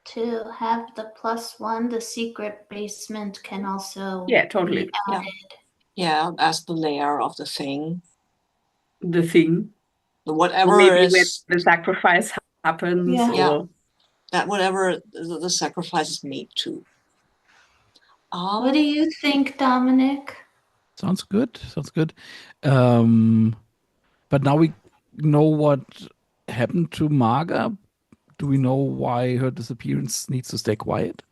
to have the +1, the secret basement can also totally be added. Yeah, as the layer of the thing. The thing. Whatever maybe is when the sacrifice happens, or that whatever the sacrifice is made to. What do you think, Dominic? Sounds good. But now we know what happened to Marga. Do we know why her disappearance needs to stay quiet?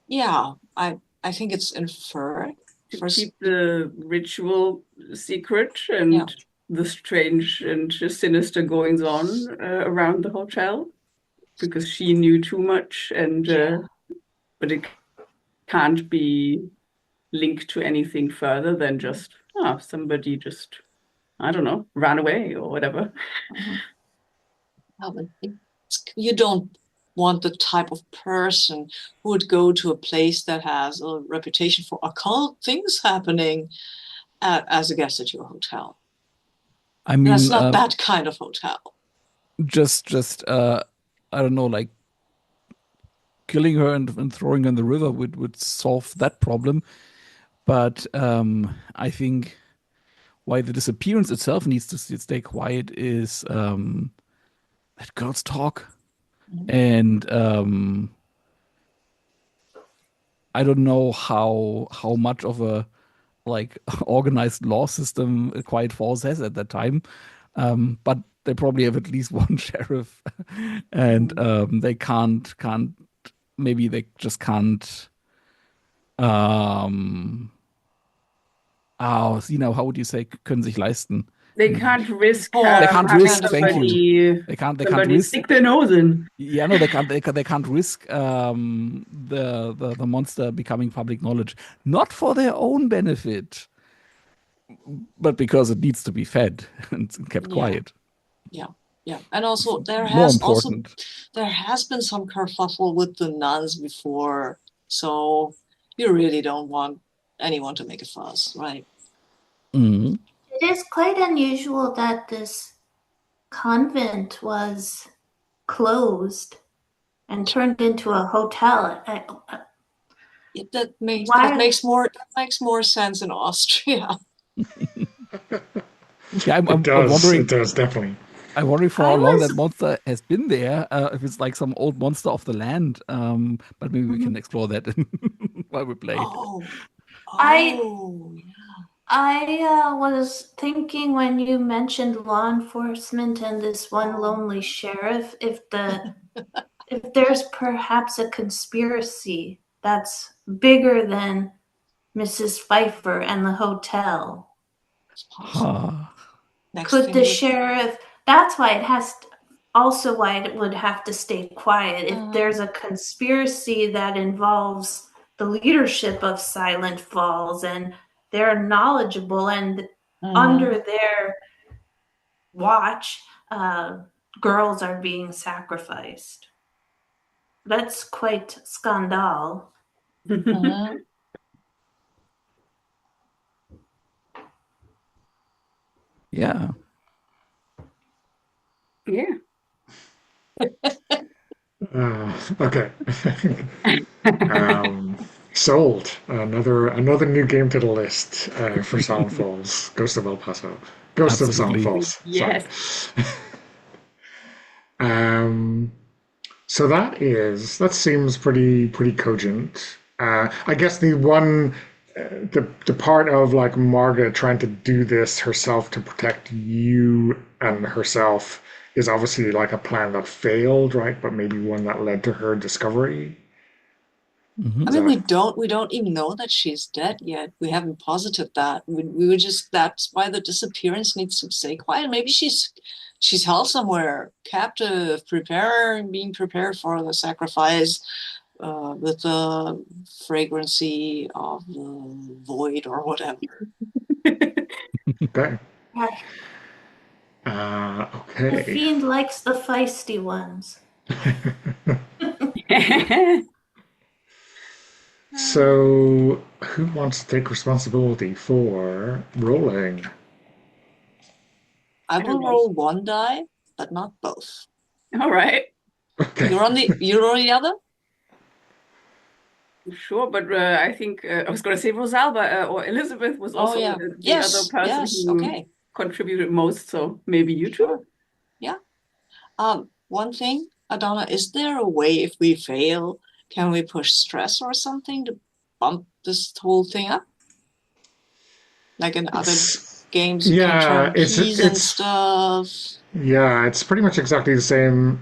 Yeah, I think it's inferred. To keep the ritual secret and the strange and sinister goings on around the hotel, because she knew too much, and but it can't be link to anything further than just somebody just, I don't know, ran away or whatever. But you don't want the type of person who would go to a place that has a reputation for occult things happening as a guest at your hotel. I mean, That's not that kind of hotel. just I don't know, like killing her and throwing her in the river would solve that problem. But I think why the disappearance itself needs to stay quiet is that girls talk, and I don't know how much of a like organized law system Quiet Falls has at that time, but they probably have at least one sheriff, and they can't maybe they just can't. How would you say, können sich leisten? They can't risk They can't having risk, thank you. They can't somebody risk. stick their nose in. Yeah, no, they can't risk the monster becoming public knowledge, not for their own benefit, but because it needs to be fed and kept quiet. Yeah, and also there More has important. been some kerfuffle with the nuns before, so you really don't want anyone to make a fuss, right? Mhm. It is quite unusual that this convent was closed and turned into a hotel. That makes more sense in Austria. Yeah, I'm wondering. It does, definitely. I'm wondering for how long that monster has been there. If it's like some old monster of the land, but maybe we can explore that while we play. I was thinking when you mentioned law enforcement and this one lonely sheriff, if there's perhaps a conspiracy that's bigger than Mrs. Pfeiffer and the hotel. Could the sheriff? That's why it has to, also why it would have to stay quiet. If there's a conspiracy that involves the leadership of Silent Falls and they're knowledgeable and under their watch, girls are being sacrificed. That's quite scandal. Yeah. Yeah. Okay. Sold. Another new game to the list for Silent Falls. Ghost of El Paso. Ghost Absolutely. of Silent Falls. Yes. So that seems pretty cogent. I guess the part of like Marga trying to do this herself to protect you and herself is obviously like a plan that failed, right? But maybe one that led to her discovery. Mhm. I mean, we don't even know that she's dead yet. We haven't posited that. We were just, that's why the disappearance needs to stay quiet. Maybe she's held somewhere, captive, being prepared for the sacrifice, with the fragrancy of the void or whatever. Okay. The Okay. fiend likes the feisty ones. So, who wants to take responsibility for rolling? I will roll one die, but not both. All right. Okay. You're on the other? Sure, but I think I was going to say Rosalba or Elizabeth was also the other person who contributed most, so maybe you two? Yeah. One thing, Adana, is there a way if we fail, can we push stress or something to bump this whole thing up? Like in other games, you can turn keys and stuff. Yeah, it's pretty much exactly the same.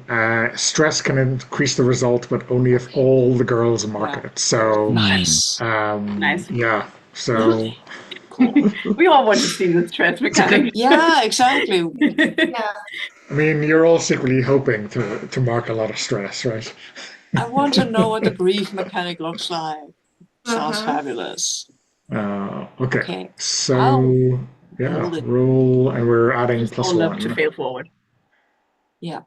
Stress can increase the result, but only if all the girls mark it. So nice. Yeah. So we all want to see the stress mechanic. Yeah, exactly. Yeah. I mean, you're all secretly hoping to mark a lot of stress, right? I want to know what the grief mechanic looks like. Sounds fabulous. Okay. Okay. So I'll yeah, roll it. roll, and we're adding Just plus all up to one. fail forward. Yeah.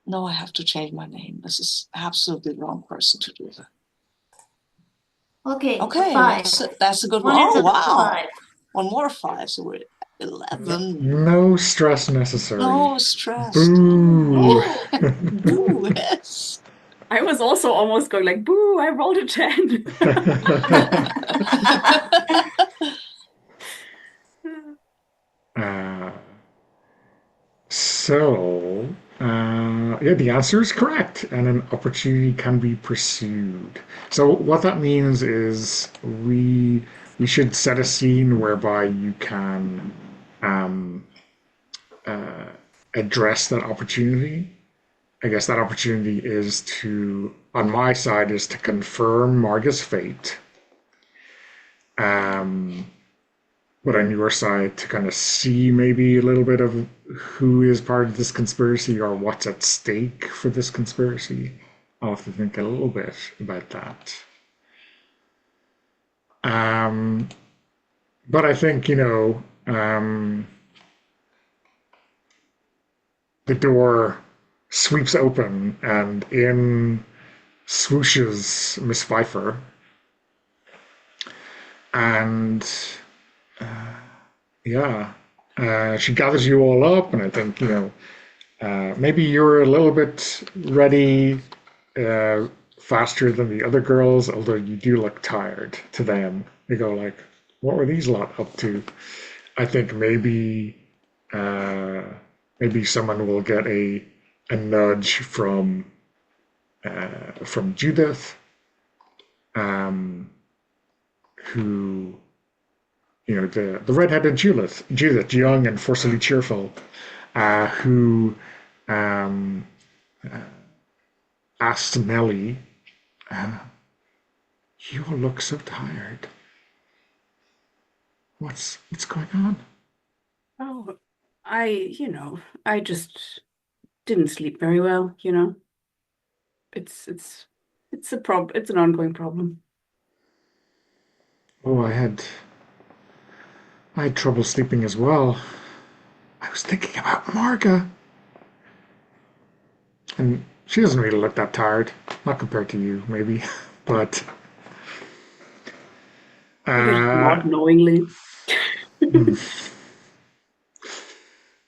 No, I have to change my name. This is absolutely the wrong person to do that. Okay, Okay, 5. that's a good one. One is Oh, a wow. 5. One more 5, so we're at 11. No stress necessary. No stress. Boo. Boo, yes. I was also almost going like, boo, I rolled a 10. Yeah, the answer is correct, and an opportunity can be pursued. So what that means is we should set a scene whereby you can um, address that opportunity. I guess that opportunity is to, on my side, is to confirm Marga's fate. But on your side, to kind of see maybe a little bit of who is part of this conspiracy or what's at stake for this conspiracy. I'll have to think a little bit about that. But I think, the door sweeps open and in swooshes Miss Pfeiffer. And yeah, she gathers you all up, and I think, maybe you're a little bit ready faster than the other girls, although you do look tired to them. They go like, what were these lot up to? I think maybe someone will get a nudge from Judith, who, the redheaded Judith, young and forcibly cheerful, who asked Nellie, "You look so tired. What's going on?" Oh, I just didn't sleep very well, It's a problem. It's an ongoing problem. Oh, I had trouble sleeping as well. I was thinking about Marga. And she doesn't really look that tired. Not compared to you, maybe. But I just nod knowingly.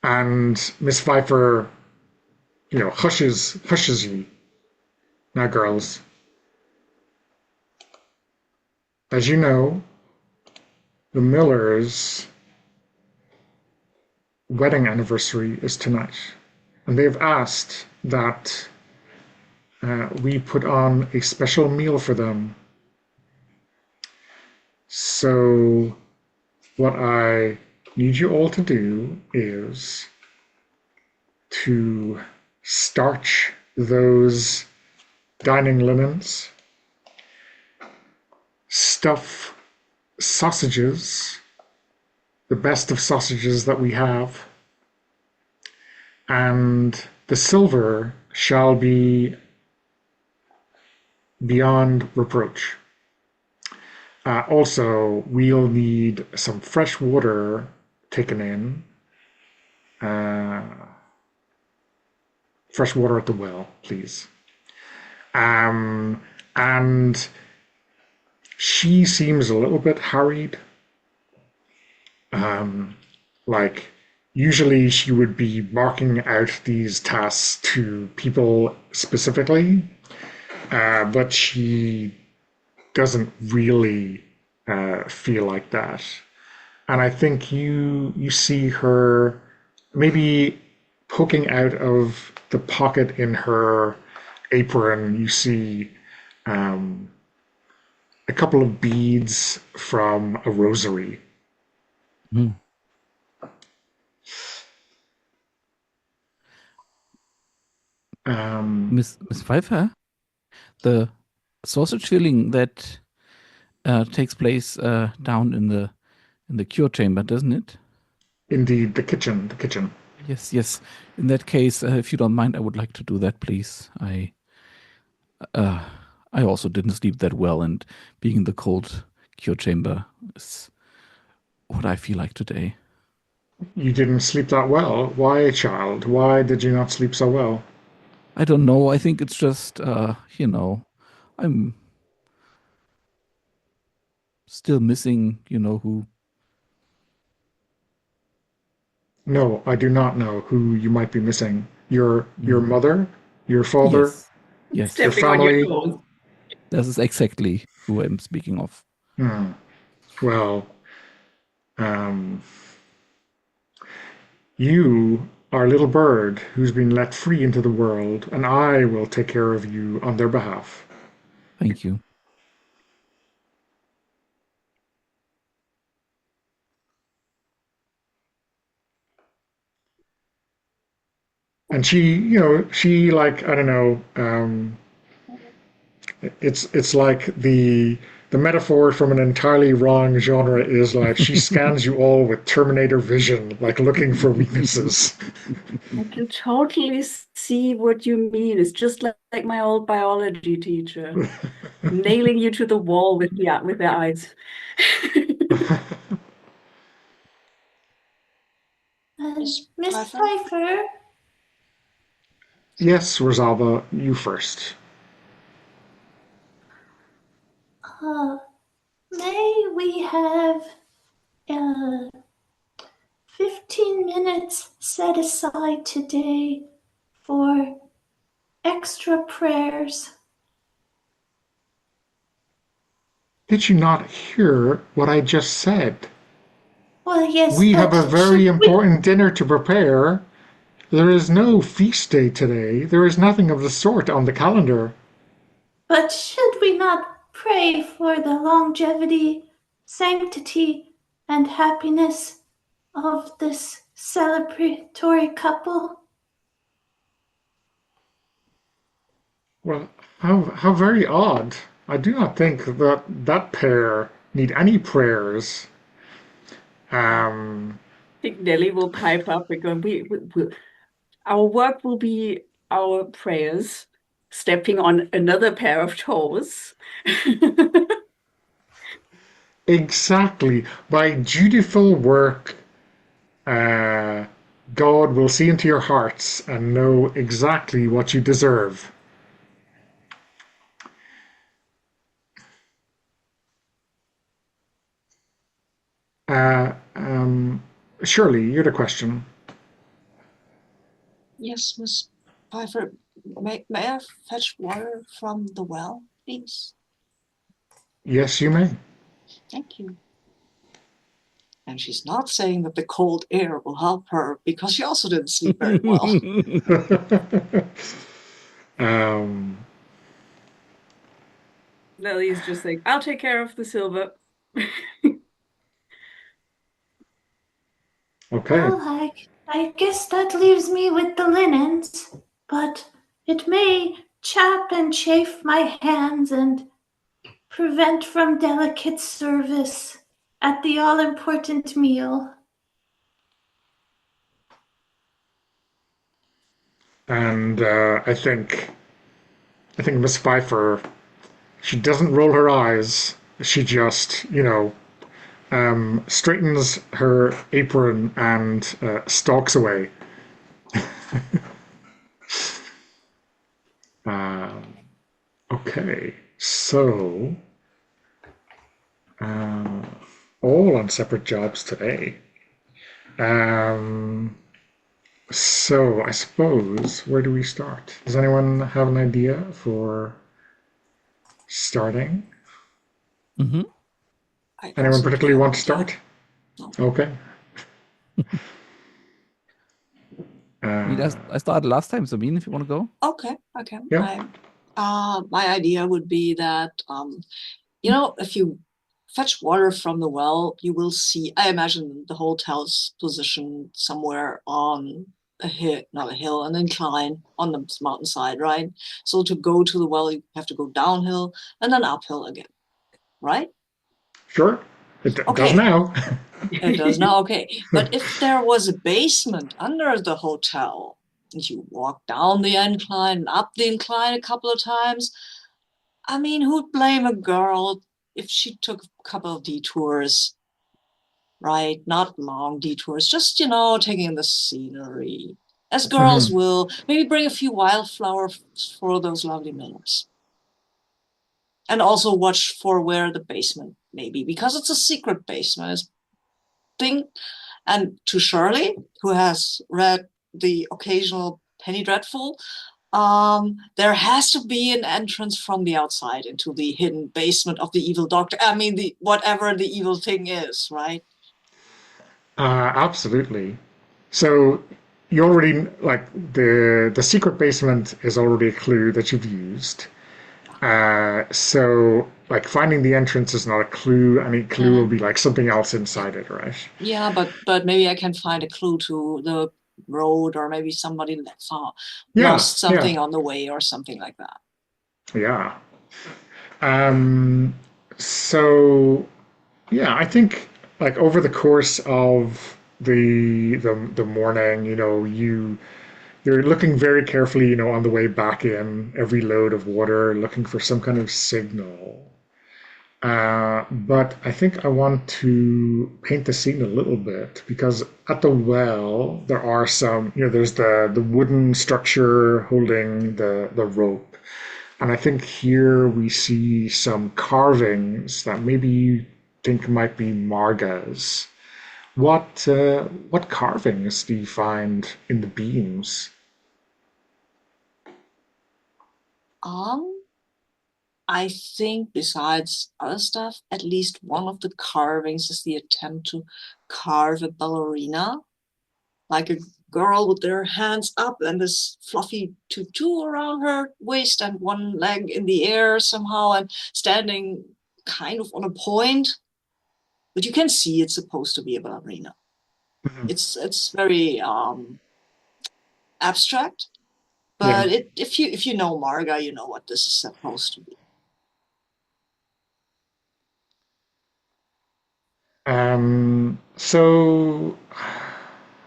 and Miss Pfeiffer, hushes you. Now, girls, as you know, the Millers' wedding anniversary is tonight. And they've asked that we put on a special meal for them. So what I need you all to do is to starch those dining linens, stuff sausages, the best of sausages that we have, and the silver shall be beyond reproach. Also, we'll need some fresh water taken in. Fresh water at the well, please. And she seems a little bit harried. Like, usually she would be marking out these tasks to people specifically, but she doesn't really feel like that. And I think you see her maybe poking out of the pocket in her apron. You see a couple of beads from a rosary. Miss Pfeiffer, the sausage filling that takes place down in the cure chamber, doesn't it? Indeed, the kitchen. Yes. In that case, if you don't mind, I would like to do that, please. I also didn't sleep that well, and being in the cold cure chamber is what I feel like today. You didn't sleep that well. Why, child? Why did you not sleep so well? I don't know. I think it's just, I'm still missing, who. No, I do not know who you might be missing. Your Mm. mother, your father, Yes. Yes. your Stepping on your family. toes. This is exactly who I'm speaking of. Hmm. Well, um, you are a little bird who's been let free into the world, and I will take care of you on their behalf. Thank you. And she like I don't know. It's like the metaphor from an entirely wrong genre is like she scans you all with Terminator vision, like looking for weaknesses. I can totally see what you mean. It's just like my old biology teacher, nailing you to the wall with their eyes. Miss Miss Pfeiffer? Pfeiffer, Yes, Rosalba, you first. uh, may we have uh, 15 minutes set aside today for extra prayers? Did you not hear what I just said? Well, yes, We have but a should very we? important dinner to prepare. There is no feast day today. There is nothing of the sort on the calendar. But should we not pray for the longevity, sanctity, and happiness of this celebratory couple? Well, how very odd. I do not think that pair need any prayers. Um, I think Nelly will pipe up because our work will be our prayers, stepping on another pair of toes. exactly. By dutiful work, uh, God will see into your hearts and know exactly what you deserve. Uh, um, Shirley, you're the question. Yes, Miss Pfeiffer. May I fetch water from the well, please? Yes, you may. Thank you. And she's not saying that the cold air will help her because she also didn't sleep very well. um, Nelly's just like, I'll take care of the silver. okay. Well, I guess that leaves me with the linens, but it may chap and chafe my hands and prevent from delicate service at the all important meal. And I think Miss Pfeiffer, she doesn't roll her eyes. She just, straightens her apron and stalks away. Um, okay, so uh, all on separate jobs today. Um, so I suppose where do we start? Does anyone have an idea for starting? Mm-hmm. I Anyone also do particularly have want an to idea. start? No. Okay. I started last time, Sabine, if you want to go. Okay. Yeah, My idea would be that if you fetch water from the well, you will see. I imagine the hotel's positioned somewhere on a hill, not a hill, an incline on the mountainside, right? So to go to the well, you have to go downhill and then uphill again, right? sure. It does Okay, now. it does now. Okay, but if there was a basement under the hotel, and you walk down the incline and up the incline a couple of times, I mean, who'd blame a girl if she took a couple of detours, right? Not long detours, just, taking in the scenery, as girls will. Maybe bring a few wildflowers for those lovely manners. And also watch for where the basement may be, because it's a secret basement thing. And to Shirley, who has read the occasional Penny Dreadful, there has to be an entrance from the outside into the hidden basement of the evil doctor. I mean, whatever the evil thing is, right? Absolutely. So you already like the secret basement is already a clue that you've used. So like finding the entrance is not a clue. Any clue will be like something else inside it, right? Yeah, but maybe I can find a clue to the road, or maybe somebody lost something on the way or something like that. Yeah. Um, so yeah, I think like over the course of the morning, you're looking very carefully, on the way back in, every load of water, looking for some kind of signal. But I think I want to paint the scene a little bit because at the well there are some, there's the wooden structure holding the rope, and I think here we see some carvings that maybe you think might be Marga's. What carvings do you find in the beams? I think besides other stuff, at least one of the carvings is the attempt to carve a ballerina, like a girl with their hands up and this fluffy tutu around her waist and one leg in the air somehow and standing kind of on a point. But you can see it's supposed to be a ballerina. It's very abstract, but if you know Marga, you know what this is supposed to be. So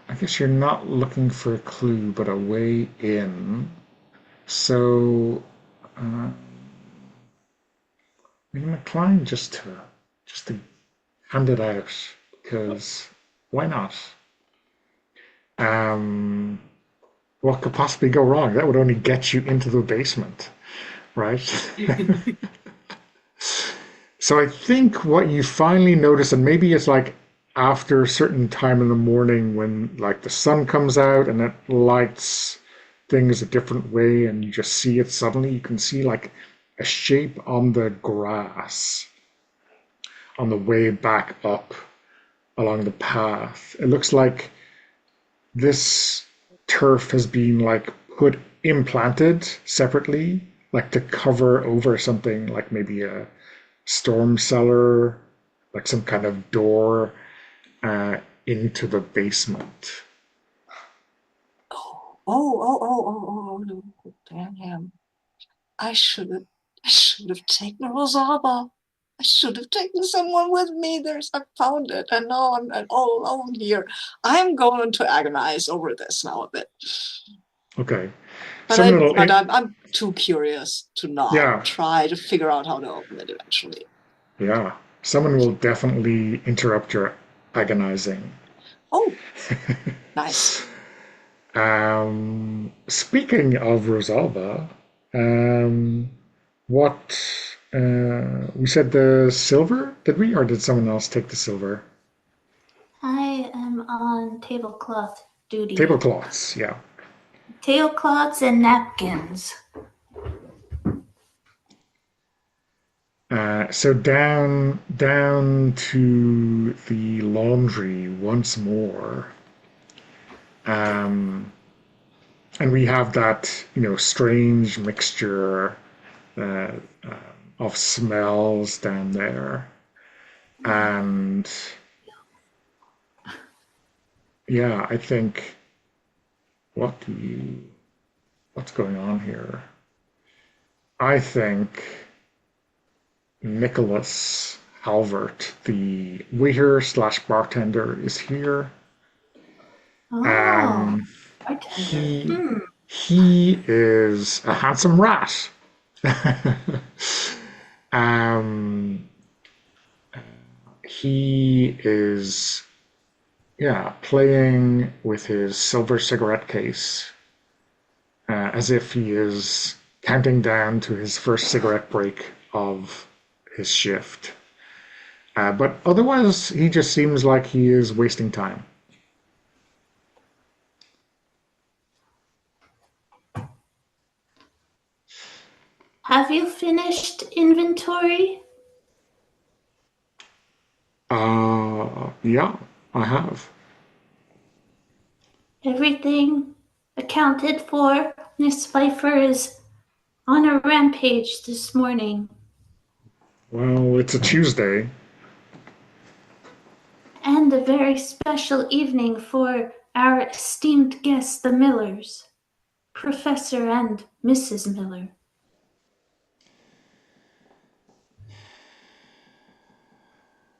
I guess you're not looking for a clue, but a way in. So I'm inclined just to hand it out because why not? Um, what could possibly go wrong? That would only get you into the basement, right? So I think what you finally notice, and maybe it's like after a certain time in the morning when like the sun comes out and it lights things a different way and you just see it suddenly, you can see like a shape on the grass on the way back up along the path. It looks like this turf has been like implanted separately, like to cover over something like maybe a storm cellar, like some kind of door into the basement. Oh, no, damn. I should have taken Rosaba. I should have taken someone with me. I found it, and now I'm all alone here. I'm going to agonize over this now a bit. Okay. But I'm too curious to not try to figure out how to open it eventually. Yeah. Someone will definitely interrupt your agonizing. Oh, nice. Speaking of Rosalba, what we said the silver, did we, or did someone else take the silver? I am on tablecloth duty. Tablecloths, yeah. Tablecloths and napkins. So down to the laundry once more. And we have that, strange mixture of smells down there. And yeah, I think, what's going on here? I think Nicholas Halvert, the waiter slash bartender, is here. Bartender. He is a handsome rat. he is, yeah, playing with his silver cigarette case as if he is counting down to his first cigarette break of his shift. But otherwise, he just seems like he is wasting time. Have you finished inventory? Yeah, I have. Everything accounted for? Miss Pfeiffer is on a rampage this morning. Well, it's a Tuesday. And a very special evening for our esteemed guests, the Millers, Professor and Mrs. Miller.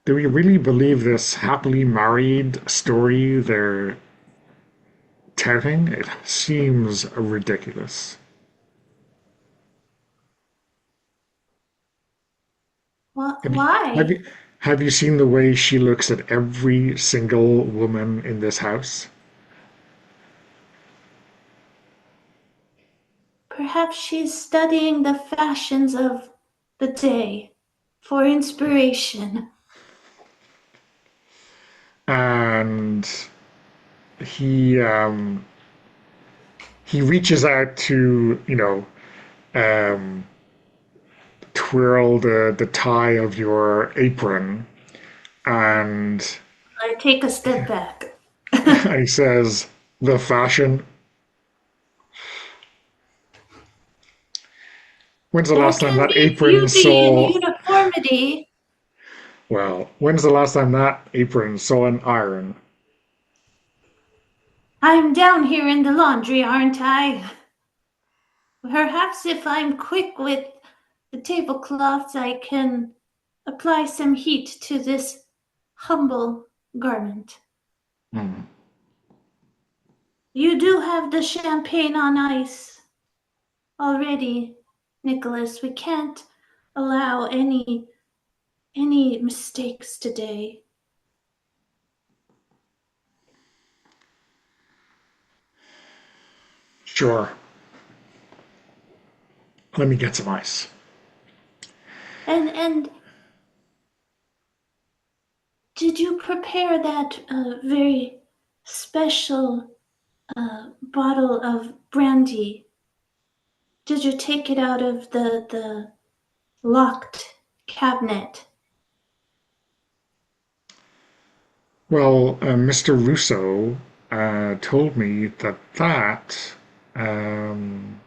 Do we really believe this happily married story they're touting? It seems ridiculous. Have you, have Why? you have you seen the way she looks at every single woman in this house? Perhaps she's studying the fashions of the day for inspiration. And he um, he reaches out to, um, twirl the tie of your apron, and I take a step back. he says, "The fashion. When's the There last time can that be apron beauty in saw? uniformity. Well, when's the last time that apron saw an iron?" I'm down here in the laundry, aren't I? Perhaps if I'm quick with the tablecloths, I can apply some heat to this humble garment. Hmm. You do have the champagne on ice already, Nicholas. We can't allow any mistakes today. Sure. Let me get some ice. And did you prepare that very special bottle of brandy? Did you take it out of the locked cabinet? Well, Mr. Russo told me that um,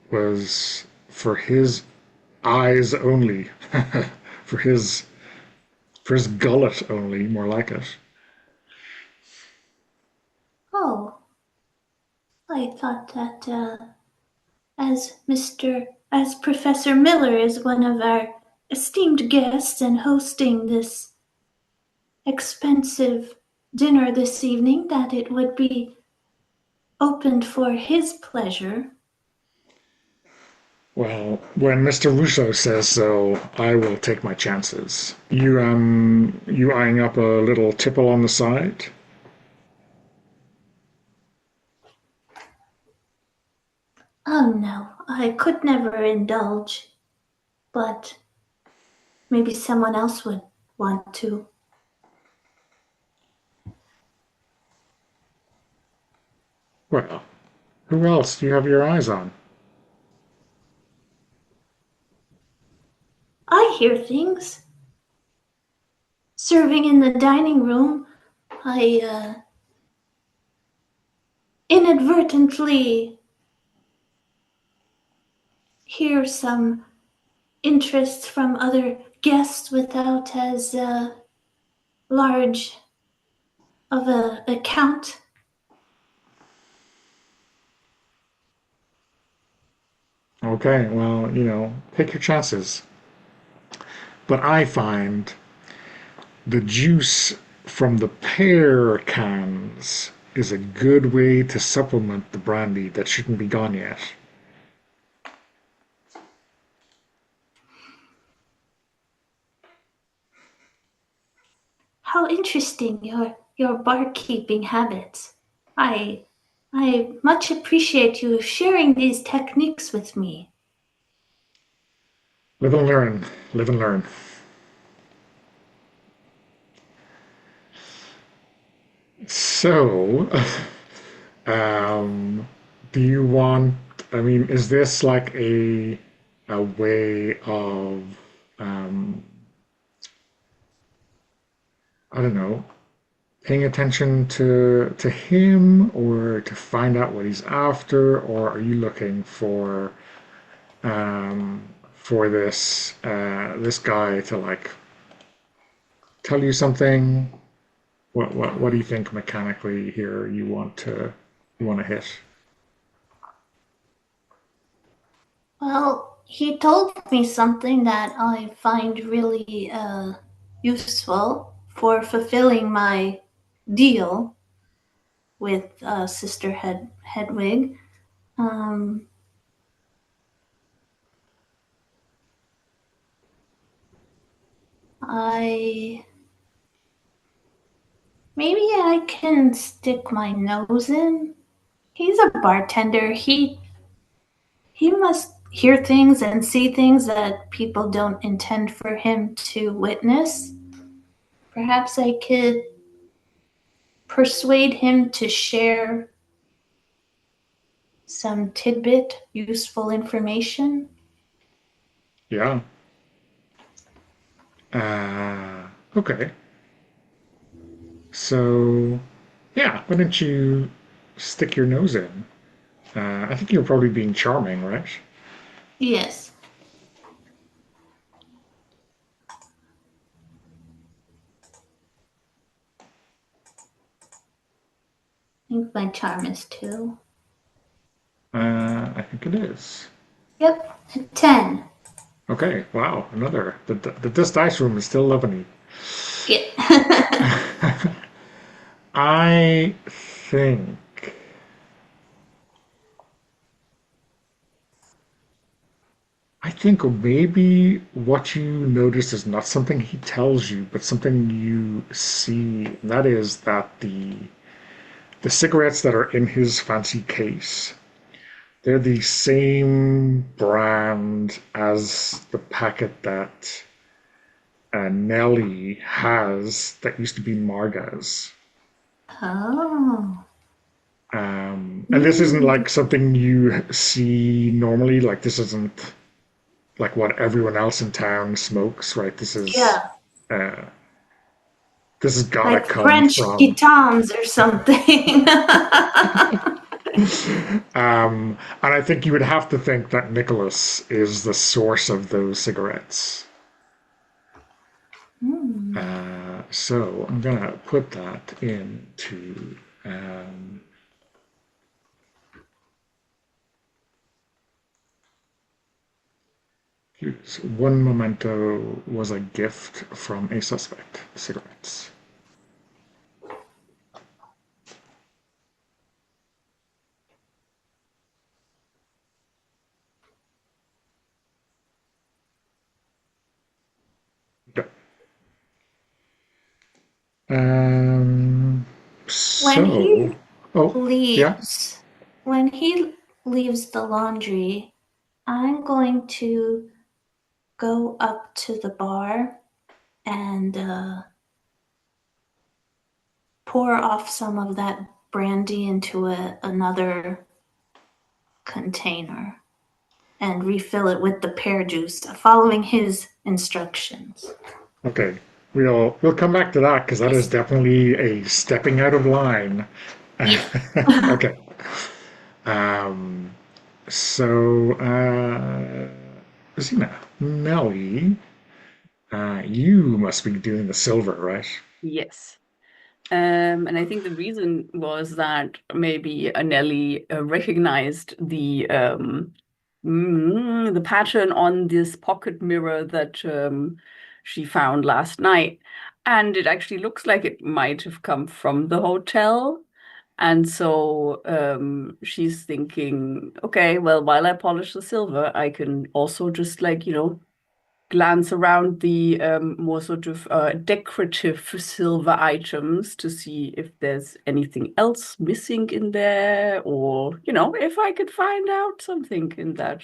was for his eyes only, for his for his gullet only, more like it. Oh, I thought that as Professor Miller is one of our esteemed guests and hosting this expensive dinner this evening, that it would be opened for his pleasure. Well, when Mr. Russo says so, I will take my chances. You eyeing up a little tipple on the side? Oh no, I could never indulge, but maybe someone else would want to. Well, who else do you have your eyes on? I hear things. Serving in the dining room, I inadvertently hear some interest from other guests without as large of a account. Okay, well, take your chances. But I find the juice from the pear cans is a good way to supplement the brandy that shouldn't be gone yet. how interesting your barkeeping habits. I I much appreciate you sharing these techniques with me. Live and learn. Live and learn. So, um, do you want? I mean, is this like a way of um, I don't know, paying attention to him or to find out what he's after, or are you looking for this guy to like tell you something? What do you think mechanically here you want to hit? Well, he told me something that I find really useful for fulfilling my deal with Sister Hedwig. Um, I maybe I can stick my nose in. He's a bartender. He must hear things and see things that people don't intend for him to witness. Perhaps I could persuade him to share some tidbit, useful information. Yeah. Okay. So, yeah, why don't you stick your nose in? I think you're probably being charming, right? Yes, I think my charm is two. I think it is. Yep, a 10. Okay, wow, another. This dice room is still loving you. Yeah. I think I think maybe what you notice is not something he tells you, but something you see. And that is that the cigarettes that are in his fancy case, they're the same brand as the packet that Nelly has that used to be Marga's. Oh. And this isn't like something you see normally. Like this isn't like what everyone else in town smokes, right? Yeah, Uh, this has gotta like come French from. gitans or something. And I think you would have to think that Nicholas is the source of those cigarettes. Hmm. So I'm gonna put that into. Um, One memento was a gift from a suspect. Cigarettes. Okay. Um, When so, he oh, yeah, leaves, when he leaves the laundry, I'm going to go up to the bar and pour off some of that brandy into another container and refill it with the pear juice, following his instructions. okay. We'll come back to that because that is Yes. definitely a stepping out of line. Yes. Okay. Um, so, Zena, Nelly, you must be doing the silver, right? Yes. And I think the reason was that maybe Nelly recognized the pattern on this pocket mirror that she found last night. And it actually looks like it might have come from the hotel. And so she's thinking, okay, well, while I polish the silver, I can also just like, glance around the more sort of decorative silver items to see if there's anything else missing in there, or, if I could find out something in that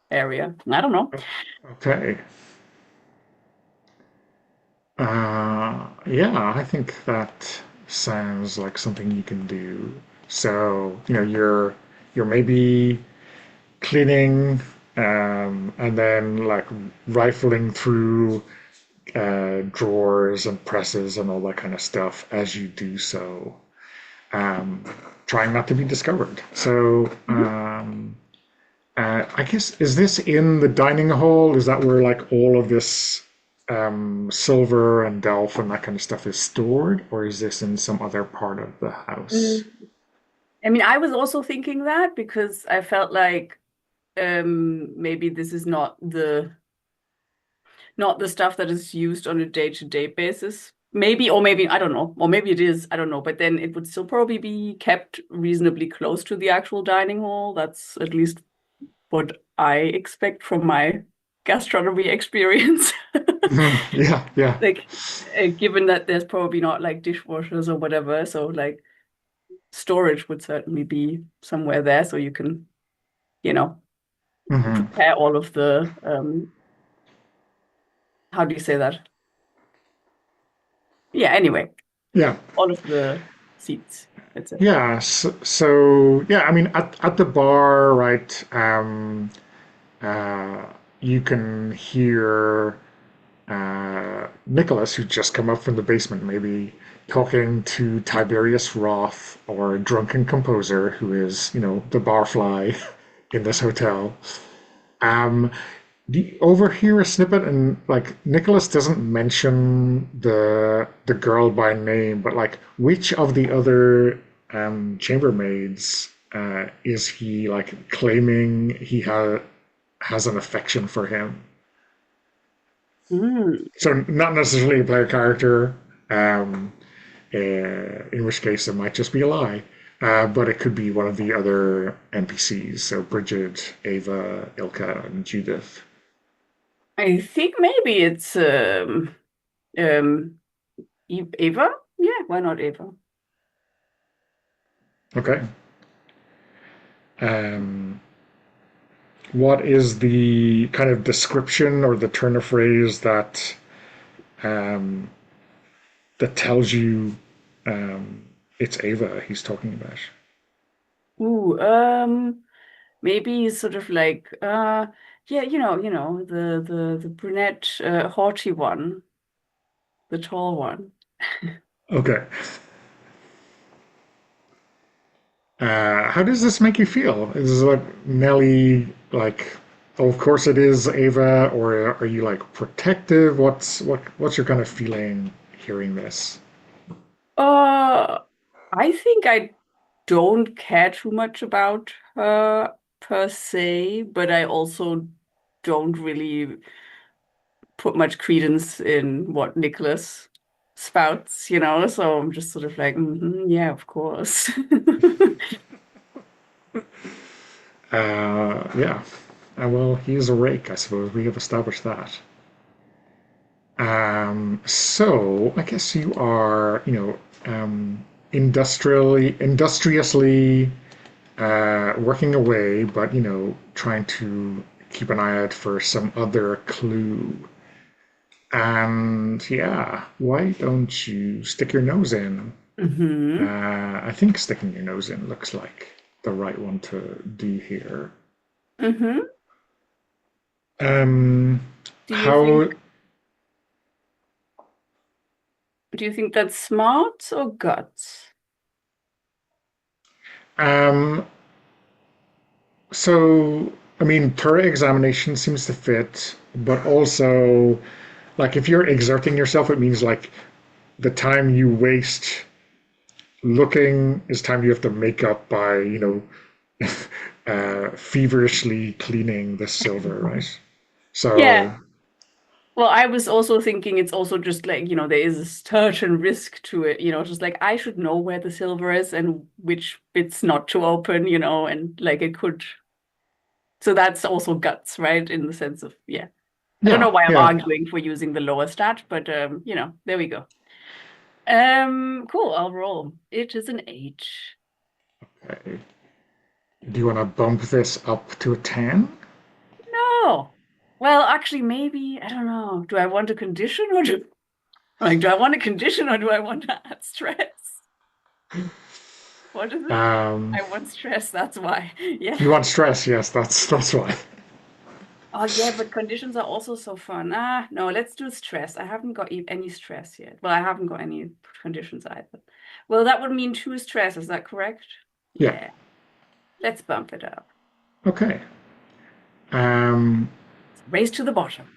area. I don't know. Okay. Yeah, I think that sounds like something you can do. So, you're maybe cleaning, and then like rifling through drawers and presses and all that kind of stuff as you do so, um, trying not to be discovered. So, I guess, is this in the dining hall? Is that where like all of this silver and delf and that kind of stuff is stored, or is this in some other part of the house? I mean, I was also thinking that because I felt like maybe this is not the stuff that is used on a day-to-day basis. Maybe, or maybe, I don't know, or maybe it is, I don't know, but then it would still probably be kept reasonably close to the actual dining hall. That's at least what I expect from my gastronomy experience. Yeah, yeah. Like, given that there's probably not like dishwashers or whatever, so like storage would certainly be somewhere there, so you can, you know, Hmm. prepare all of the how do you say that? Yeah, anyway, Yeah. all of the seats, etc. Yeah, so yeah, I mean, at the bar, right? Uh, you can hear Nicholas, who's just come up from the basement, maybe talking to Tiberius Roth or a drunken composer, who is, the barfly in this hotel. Um, do you overhear a snippet, and like Nicholas doesn't mention the girl by name, but like which of the other chambermaids is he like claiming he has an affection for him? Mm. So not necessarily a player character, in which case it might just be a lie. But it could be one of the other NPCs. So Bridget, Ava, Ilka, and Judith. I think maybe it's um Ava. Yeah, why not Ava? Okay. Um, what is the kind of description or the turn of phrase um, that tells you it's Ava he's talking about? Ooh, maybe sort of like yeah, the brunette, haughty one, the tall one. Okay. How does this make you feel? Is like Nelly like, oh, of course it is Ava, or are you like protective? What's your kind of feeling hearing this? Uh, I think I don't care too much about her per se, but I also don't really put much credence in what Nicholas spouts, so I'm just sort of like, yeah, of course. Yeah. Well, he's a rake, I suppose. We have established that. So I guess you are, industriously working away, but trying to keep an eye out for some other clue. And yeah, why don't you stick your nose in? Hmm. I think sticking your nose in looks like the right one to do here. Hmm. Um, Do you how? think do you think that's smart or guts? Um, so I mean, turret examination seems to fit, but also, like, if you're exerting yourself, it means like the time you waste looking is time you have to make up by, feverishly cleaning the silver, right? Yeah. So, Well, I was also thinking it's also just like, there is a certain risk to it, just like I should know where the silver is and which bits not to open, and like it could So that's also guts, right? In the sense of, yeah. I don't know Yeah, why I'm yeah. arguing for using the lower stat, but you know, there we go. Cool, I'll roll. It is an 8. Okay. Do you want to bump this up to a 10? No. Well, actually, maybe, I don't know. Do I want a condition or do I want a condition or do I want to add stress? What is it? Um, I want stress, that's why. Yeah. you want stress? Yes, that's why. Oh yeah, but conditions are also so fun. No, let's do stress. I haven't got any stress yet. Well, I haven't got any conditions either. Well, that would mean 2 stress, is that correct? Yeah. Yeah. Let's bump it up. Okay. Um, Race to the bottom.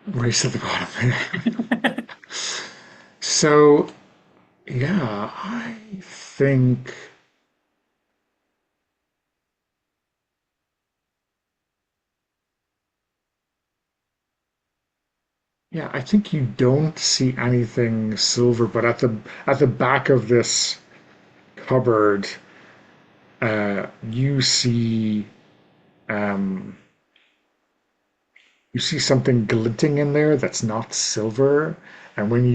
race to the bottom. So, yeah, I think. Yeah, I think you don't see anything silver, but at the back of this cupboard, you see um, you see something glinting in there that's not silver, and when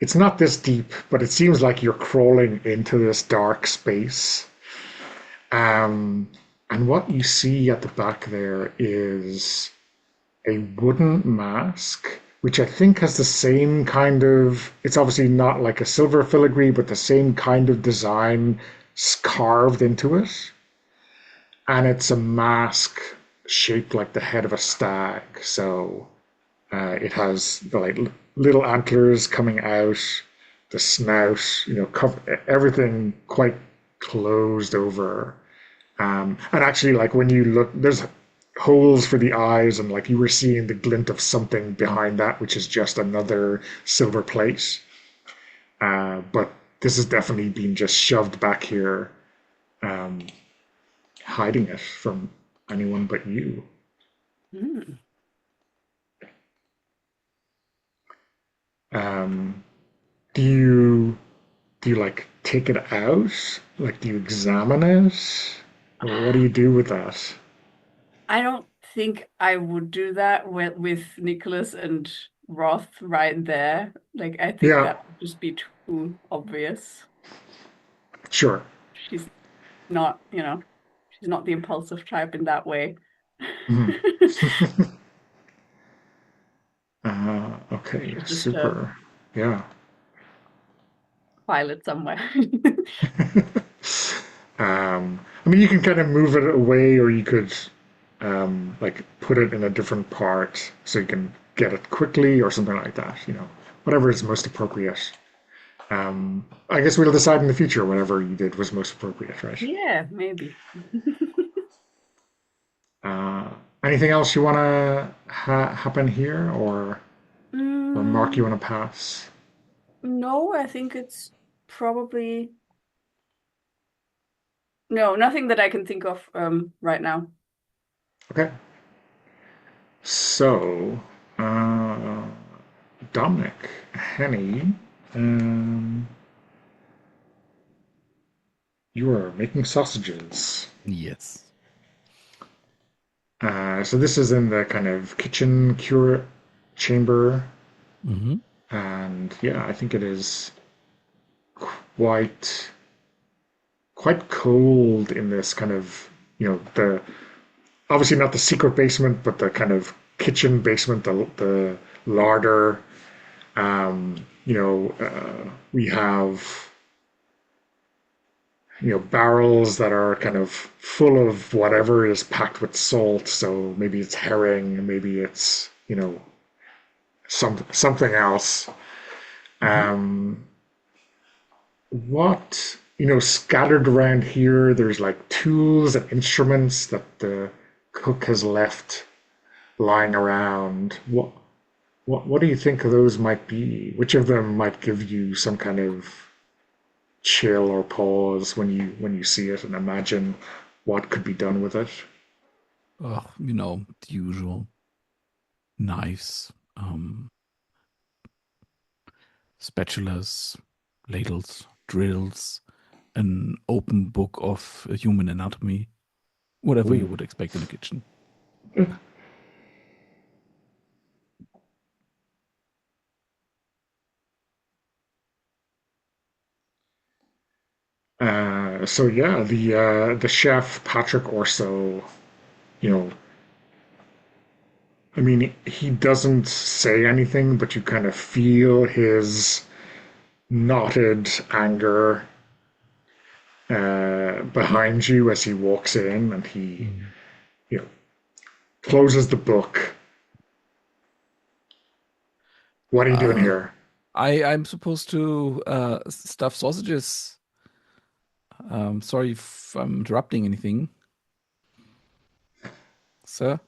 it's not this deep, but it seems like you're crawling into this dark space. Um, and what you see at the back there is a wooden mask, which I think has the same kind of, it's obviously not like a silver filigree, but the same kind of design carved into it. And it's a mask shaped like the head of a stag. So it has the like little antlers coming out, the snout, everything quite closed over. And actually, like when you look, there's holes for the eyes, and like you were seeing the glint of something behind that, which is just another silver plate. But this has definitely been just shoved back here, um, hiding it from anyone but you. Hmm. Um, do you do you like take it out? Like, do you examine it? Or what do you do with that? I don't think I would do that with Nicholas and Roth right there. Like, I think Yeah, that would just be too obvious. sure. She's not, she's not the impulsive type in that way. Mhm. Okay, She'll just super. Yeah. file it somewhere. I mean, you can kind of move it away, or you could like put it in a different part so you can get it quickly, or something like that. Whatever is most appropriate. I guess we'll decide in the future whatever you did was most appropriate, right? Yeah, maybe. Uh, anything else you want to happen here, or mark you Mm, want to pass? no, I think it's probably no, nothing that I can think of right now. Okay. So, uh, Dominic, Henny, um, you are making sausages. Yes. So this is in the kind of kitchen cure chamber, Hmm. and yeah, I think it is quite quite cold in this kind of the obviously not the secret basement, but the kind of kitchen basement, the larder. We have barrels that are kind of full of whatever is packed with salt. So maybe it's herring, maybe it's something else. Hmm. Um, what scattered around here? There's like tools and instruments that the cook has left lying around. What do you think those might be? Which of them might give you some kind of chill or pause when you see it and imagine what could be done with it? Oh, the usual knives, spatulas, ladles, drills, an open book of human anatomy. Whatever you would expect in a kitchen. So yeah, the chef Patrick Orso, you know, I mean, he doesn't say anything, but you kind of feel his knotted anger behind you as he walks in, and he, you know, closes the book. What are you doing here? I'm supposed to stuff sausages. Sorry if I'm interrupting anything, sir.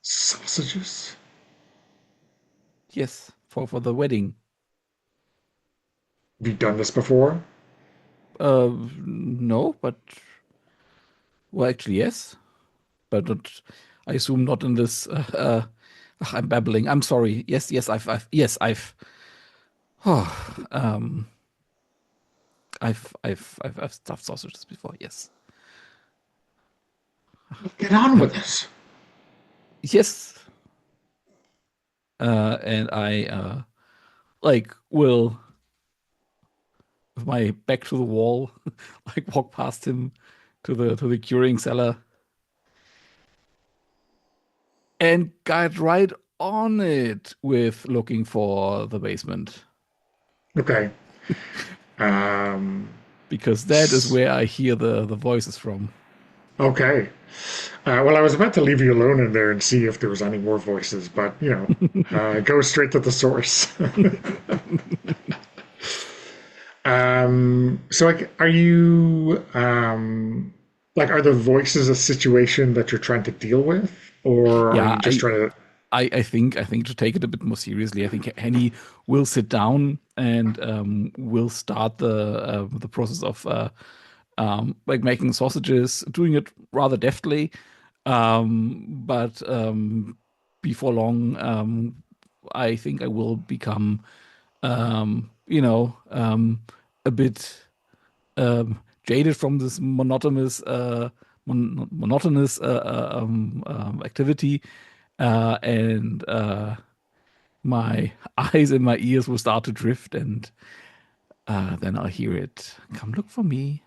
Sausages? Yes, for the wedding. Have you done this before? No, but well, actually, yes, but not. I assume not in this. I'm babbling. I'm sorry. Yes, yes, oh, I've stuffed sausages before. Yes, Get on with this. yes. And I like will with my back to the wall, like walk past him to the curing cellar and got right on it with looking for the basement. Okay. Um, Because that is where I hear the voices from. okay. Well, I was about to leave you alone in there and see if there was any more voices, but you know, go straight to the source. So, like, are you like, are the voices a situation that you're trying to deal with, or are Yeah, you just trying to? I think to take it a bit more seriously, I think Henny will sit down and will start the process of like making sausages, doing it rather deftly, but before long, I think I will become, a bit jaded from this monotonous activity, and my eyes and my ears will start to drift, and then I'll hear it. Come look for me.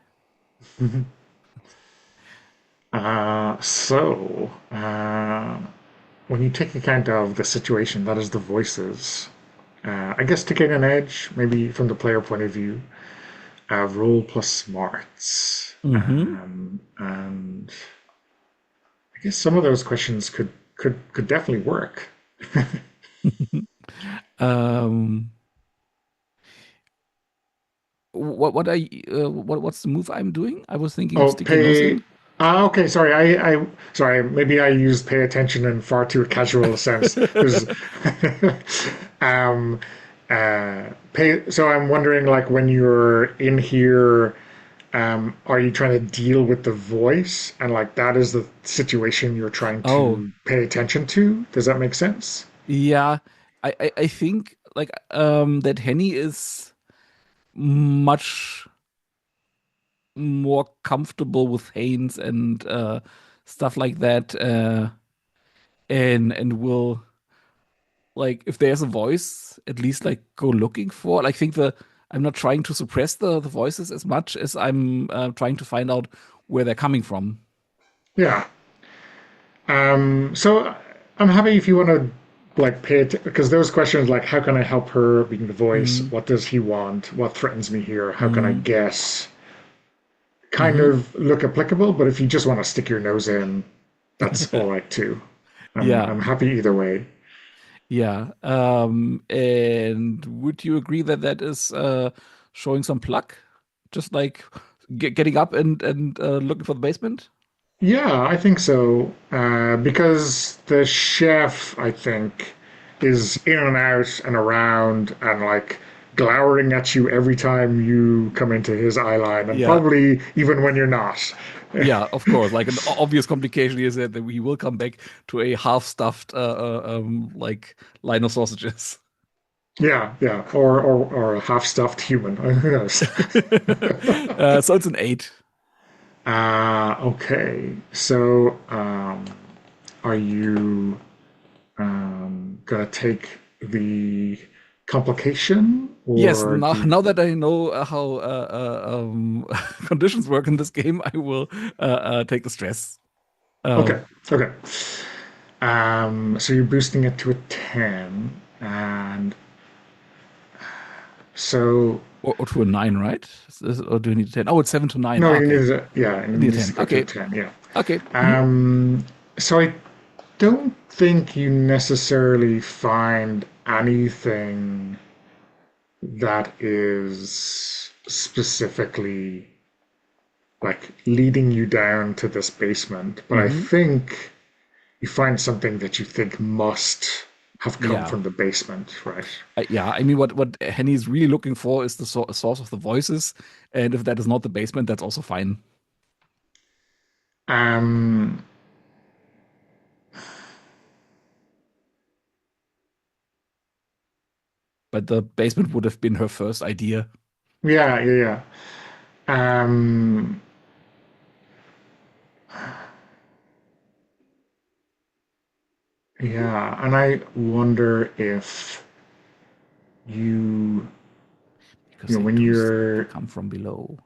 When you take account of the situation, that is the voices. I guess to gain an edge, maybe from the player point of view, roll plus smarts. And I guess some of those questions could definitely work. What's the move I'm doing? I was thinking of Oh, stick your nose pay. in. Okay, sorry. Sorry. Maybe I used pay attention in far too casual a sense. There's, um, pay. So I'm wondering, like, when you're in here, are you trying to deal with the voice, and like that is the situation you're trying Oh, to pay attention to? Does that make sense? yeah. I think like that Henny is much more comfortable with Haynes and stuff like that, and will like if there's a voice, at least like go looking for. Like, I think the I'm not trying to suppress the voices as much as I'm trying to find out where they're coming from. Yeah. So I'm happy if you want to like pay it because those questions like how can I help her being the voice? Mm, What does he want? What threatens me here? How can I mm, guess? Kind hmm. of look applicable, but if you just want to stick your nose in, that's all right too. Yeah, I'm happy either way. yeah. And would you agree that that is showing some pluck? Just like getting up and looking for the basement? Yeah, I think so. Because the chef, I think, is in and out and around and like glowering at you every time you come into his eye line, and Yeah, probably even when you're not. yeah, of course. Like an obvious complication is that we will come back to a half-stuffed like line of sausages. Yeah, yeah, or a half-stuffed human. Who knows? So it's an 8. Okay. So, are you gonna take the complication, Yes, or now do you... now that I know how conditions work in this game, I will take the stress. Uh, Okay, okay. So you're boosting it to a 10, and so or to a 9, right? Or do you need a 10? Oh, it's 7 to 9. no, Ah, you okay. need it. Yeah, it I need a needs to 10. go to a Okay. 10. Yeah. Okay. So I don't think you necessarily find anything that is specifically like leading you down to this basement, but I Hmm. think you find something that you think must have come Yeah. from the basement, right? Yeah. I mean, what Henny's really looking for is the source of the voices. And if that is not the basement, that's also fine. Um, But the basement would have been her first idea. yeah, yeah, yeah. Yeah, and I wonder if you, Because they when do you're, come from below.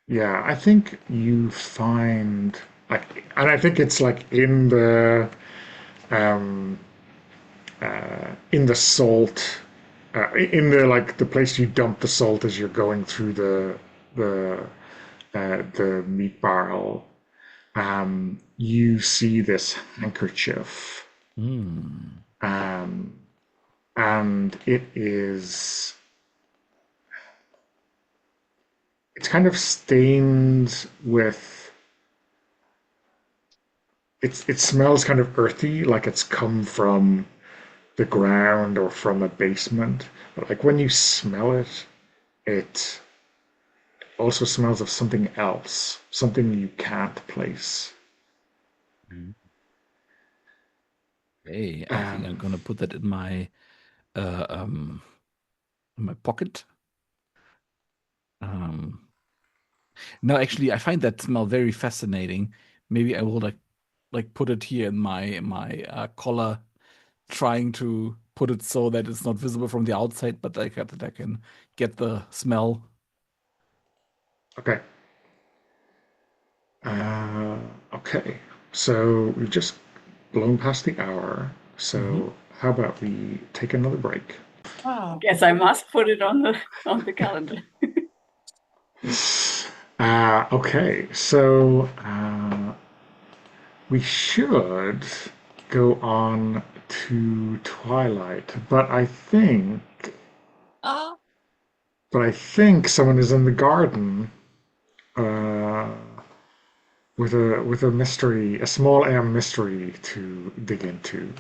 yeah, I think you find like, and I think it's like um, in the salt, in the like the place you dump the salt as you're going through the the meat barrel. You see this handkerchief, Hmm. um, and it's kind of stained with it smells kind of earthy, like it's come from the ground or from a basement. But like when you smell it, it also smells of something else, something you can't place. Hey, I think I'm Um, gonna put that uh, um, in my pocket. Um, no, actually, I find that smell very fascinating. Maybe I will like put it here in my collar, trying to put it so that it's not visible from the outside, but like that I can get the smell. okay. Uh, okay. So we've just blown past the hour. Hmm. So how about we take another break? Oh, Yes, I must put it on the calendar. Okay. So we should go on to Twilight, ah, but I think someone is in the garden uh, with a mystery, a small M mystery to dig into.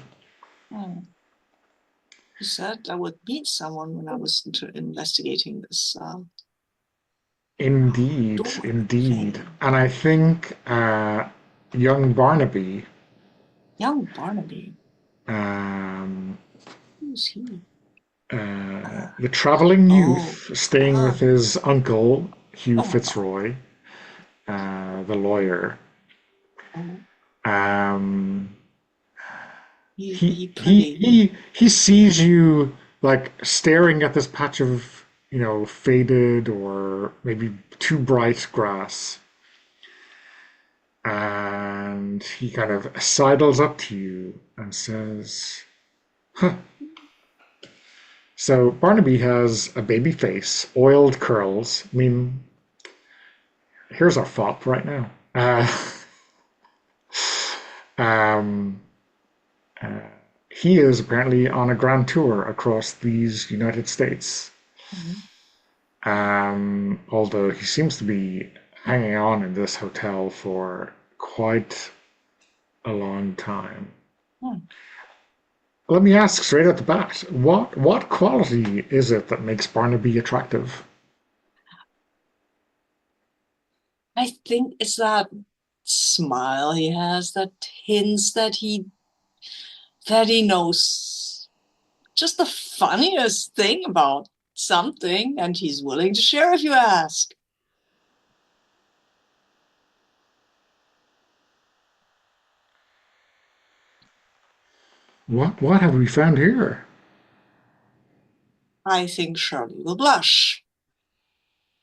hmm. You said I would meet someone when I was investigating this Indeed, door indeed, thing. and I think young Barnaby, Young Barnaby. um, Who's he? Uh, the traveling oh, youth, staying with ah, his uncle Hugh oh my God. Fitzroy, the lawyer. Oh, Um, he pretty. he sees you like staring at this patch of faded or maybe too bright grass, and he kind of sidles up to you and says, "Huh." So Barnaby has a baby face, oiled curls. I mean, here's our fop right now. Um, he is apparently on a grand tour across these United States. Mhm. Although he seems to be hanging on in this hotel for quite a long time. Hmm. Let me ask straight at the bat, what quality is it that makes Barnaby attractive? I think it's that smile he has that hints that he knows. just the funniest thing about something, and he's willing to share if you ask. What have we found here? I think Shirley will blush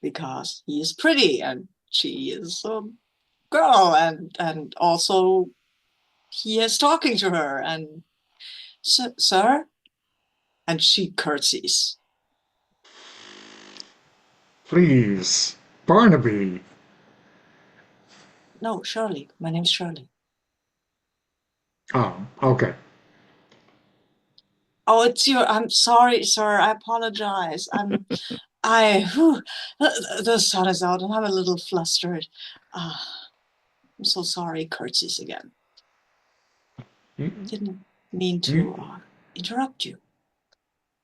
because he is pretty and she is a girl, and also he is talking to her, and sir, and she curtsies. Please, Barnaby. No, Shirley. My name's Shirley. Oh, okay. Oh, it's you. I'm sorry, sir. I apologize. The sun is out and I'm a little flustered. I'm so sorry. Curtsies again. Didn't mean to interrupt you.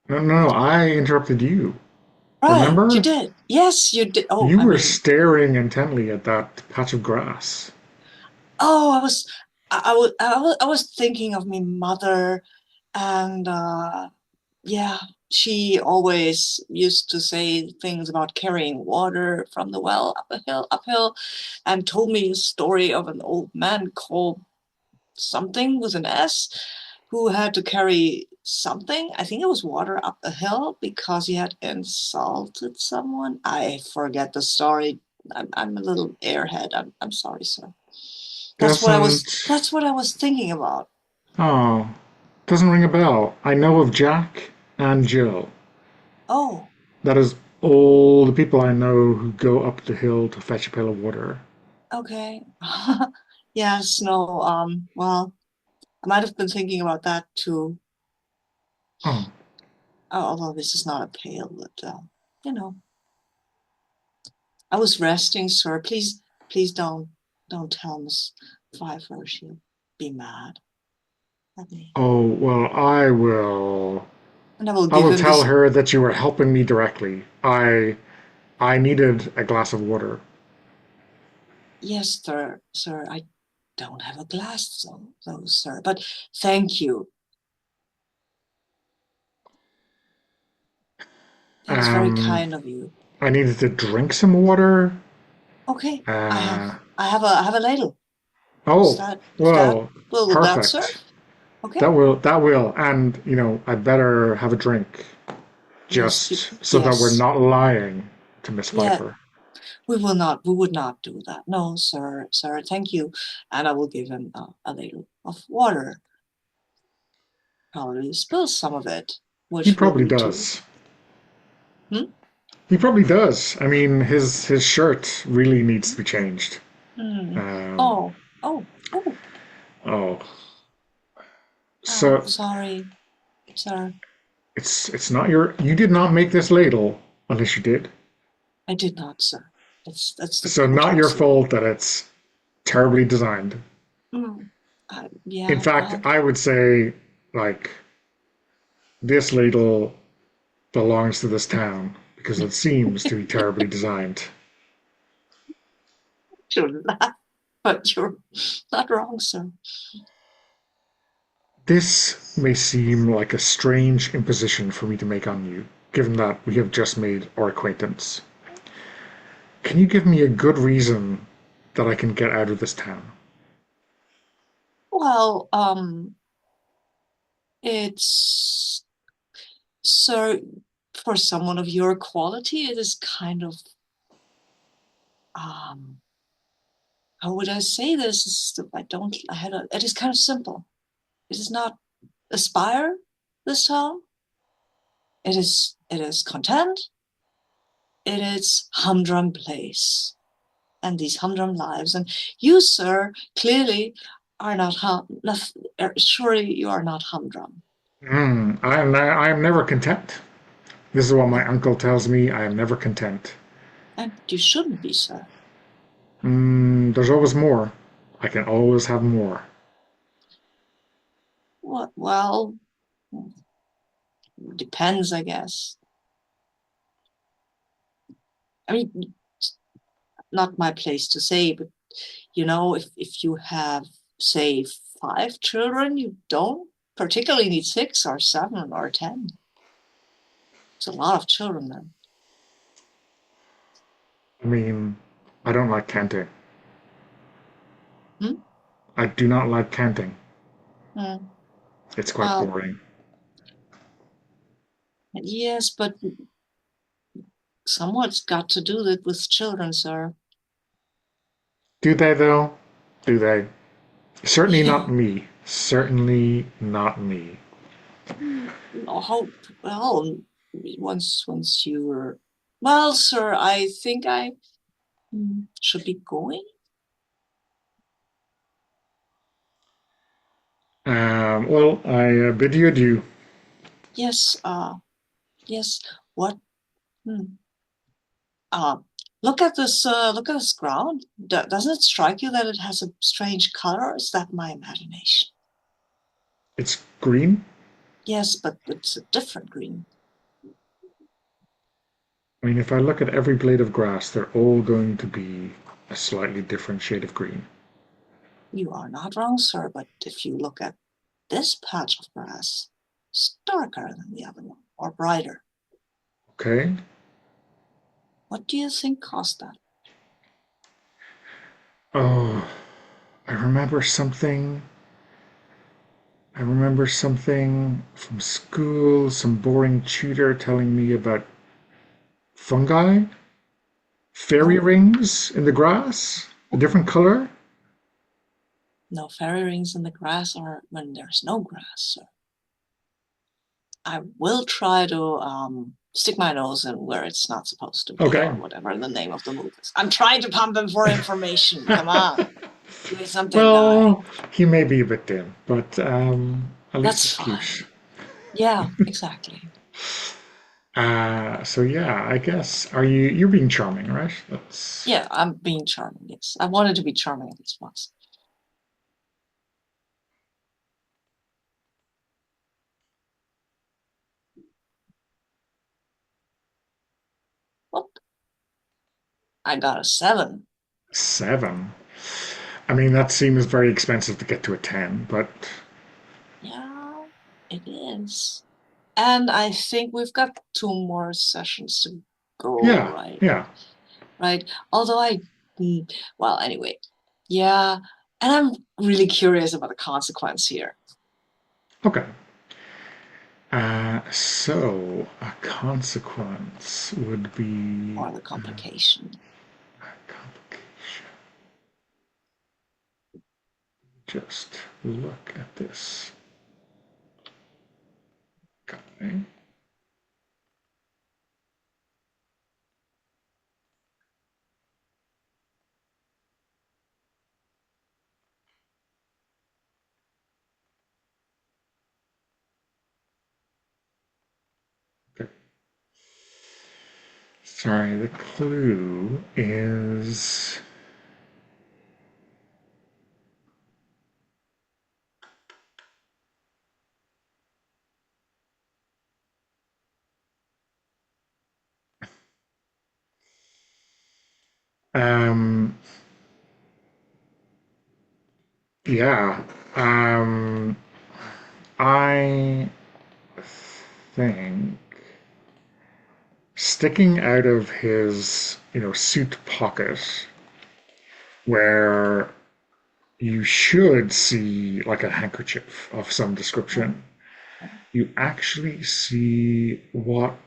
No, I interrupted you. Right, Remember? you did. Yes, you did. Oh, You were staring intently at that patch of grass. Oh, I was thinking of my mother, and yeah, she always used to say things about carrying water from the well uphill, and told me a story of an old man called something with an S, who had to carry something. I think it was water up a hill because he had insulted someone. I forget the story. I'm a little airhead. I'm sorry, sir. That's what I was thinking about. Oh, doesn't ring a bell. I know of Jack and Jill. Oh, That is all the people I know who go up the hill to fetch a pail of water. okay. Yes, no, well, I might have been thinking about that too. Oh, Although this is not a pail, but you know, I was resting, sir. Please don't tell Miss Pfeiffer. She'll be mad at me. oh well, I will. And I will I give will him tell this. her that you were helping me directly. I needed a glass of water. Yes, sir. I don't have a glass, though, sir. But thank you. That is very kind of you. I needed to drink some water. Okay, I have a ladle. Oh, well, Will that serve? perfect. Okay. That will, and I'd better have a drink, just so that we're not lying to Miss Pfeiffer. We would not do that. No, sir, thank you. And I will give him a ladle of water. Probably spill some of it, which He probably will do does. too. He probably does. I mean, his shirt really needs to be changed. Oh. Oh. So Sorry, sir. it's not you did not make this ladle unless you did. I did not, sir. That's the So not your fault that it's terribly designed. Yeah. In fact, I would say like this ladle belongs to this town because it seems to be terribly designed. You'll laugh, but you're not wrong, sir. This may seem like a strange imposition for me to make on you, given that we have just made our acquaintance. Can you give me a good reason that I can get out of this town? Well, it's, sir, for someone of your quality, it is kind of, how would I say this? It is kind of simple. It is not aspire this town. It is content. It is humdrum place and these humdrum lives. And you, sir, clearly are not surely you are not humdrum. I am never content. This is what my uncle tells me. I am never content. And you shouldn't be, sir. There's always more. I can always have more. What? Well, depends, I guess. I mean, not my place to say, but if you have, say, 5 children, you don't particularly need 6 or 7 or 10. It's a lot of children then. I mean, I don't like counting. Hmm? I do not like counting. Hmm. It's quite Well, boring. yes, but someone's got to do that with children, sir. Do they, though? Do they? Certainly Yeah. not me. Certainly not me. How well once you were well, sir, I think I should be going. Well, I bid you adieu. Yes, yes. What? Hmm. Uh, look at this. Look at this ground. Doesn't it strike you that it has a strange color? Is that my imagination? It's green. Yes, but it's a different green. I mean, if I look at every blade of grass, they're all going to be a slightly different shade of green. You are not wrong, sir. But if you look at this patch of grass, it's darker than the other one, or brighter. Okay? What do you think caused that? Oh, I remember something. I remember something from school, some boring tutor telling me about fungi, fairy Oh, rings in the grass, a different color. no fairy rings in the grass or when there's no grass, sir. I will try to stick my nose in where it's not supposed to be, Okay. or whatever the name of the move is. I'm trying to pump him for information. Come on. Give me something, guy. Well, he may be a bit dim, but at least That's it's cute. fine. Yeah, exactly. So yeah, I guess you're being charming, right? That's Yeah, I'm being charming, yes. I wanted to be charming at least once. Whoop. I got a 7. 7. I mean, that seems very expensive to get to a 10, but Yeah, it is. And I think we've got 2 more sessions to go, yeah, right? yeah. Right. Although well, anyway, yeah. And I'm really curious about the consequence here. Okay. So a consequence would be Or the complication. a complication. Just look at this guy. Okay. Sorry, the clue is um yeah. Um I think sticking out of his, suit pocket where you should see like a handkerchief of some description, you actually see what,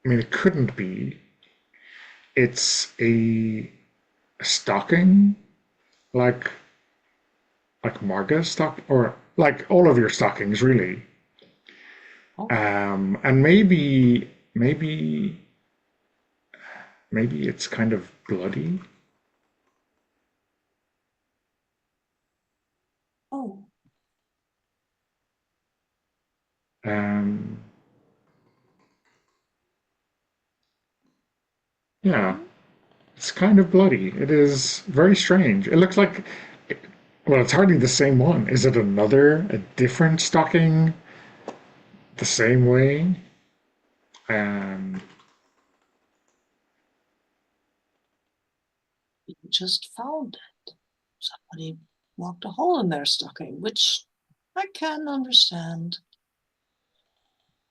I mean, it couldn't be. It's a stocking, like Marga stock, or like all of your stockings, really. Oh, And maybe it's kind of bloody. oh. Um, yeah, Hmm? it's kind of bloody. It is very strange. It looks like, well, it's hardly the same one. Is it a different stocking, the same way? Um, You just found it. Somebody walked a hole in their stocking, which I can understand.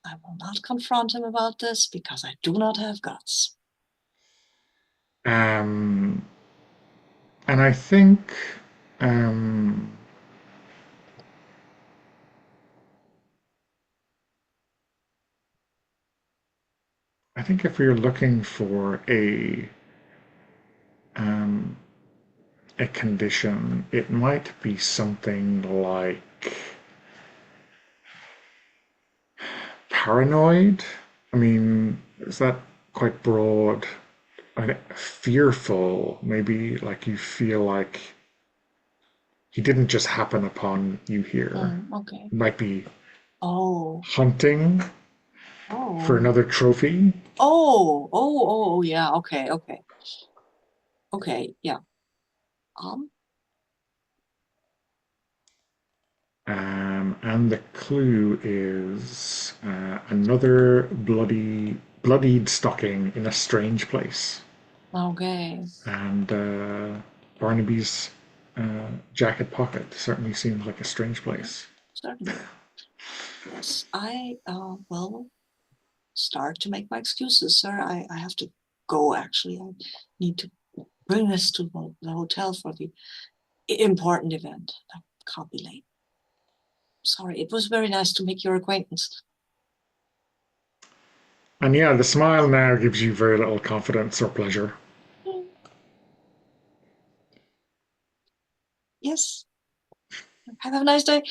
I will not confront him about this because I do not have guts. And I think um, if you're looking for um, a condition, it might be something like paranoid. I mean, is that quite broad? Fearful, maybe like you feel like he didn't just happen upon you here. Okay. It might be Oh. hunting for Oh. another trophy. Oh, yeah. Okay. Yeah. And the clue is another bloodied stocking in a strange place. Okay. And Barnaby's jacket pocket certainly seems like a strange place. Certainly. Yes, I will start to make my excuses, sir. I have to go, actually. I need to bring this to the hotel for the important event. I can't be late. Sorry, it was very nice to make your acquaintance. And yeah, the smile now gives you very little confidence or pleasure. Yes. Have a nice day.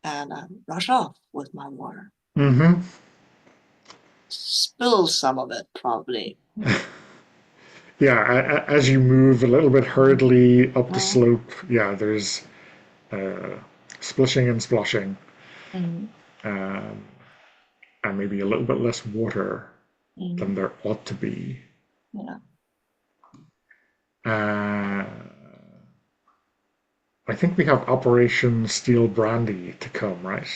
And I rush off with my water. Mm-hmm. Spill some of it, probably. Yeah, as you move a little bit hurriedly up the slope, yeah, there's splishing and sploshing, um, and maybe a little bit less water than there ought to be. Yeah. I think we have Operation Steel Brandy to come, right?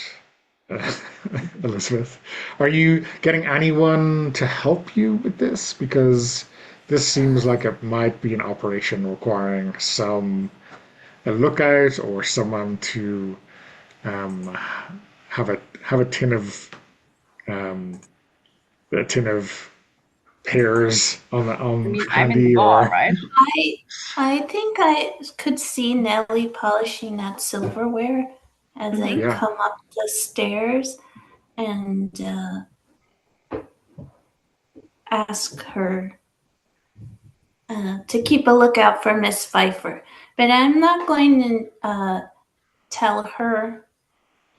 Elizabeth, are you getting anyone to help you with this? Because this seems like it might be an operation requiring a lookout or someone to um, have um, a tin of pears on I'm in the handy bar, or right? I think I could see Nellie polishing that silverware as I yeah. come up the stairs and ask her to keep a lookout for Miss Pfeiffer. But I'm not going to tell her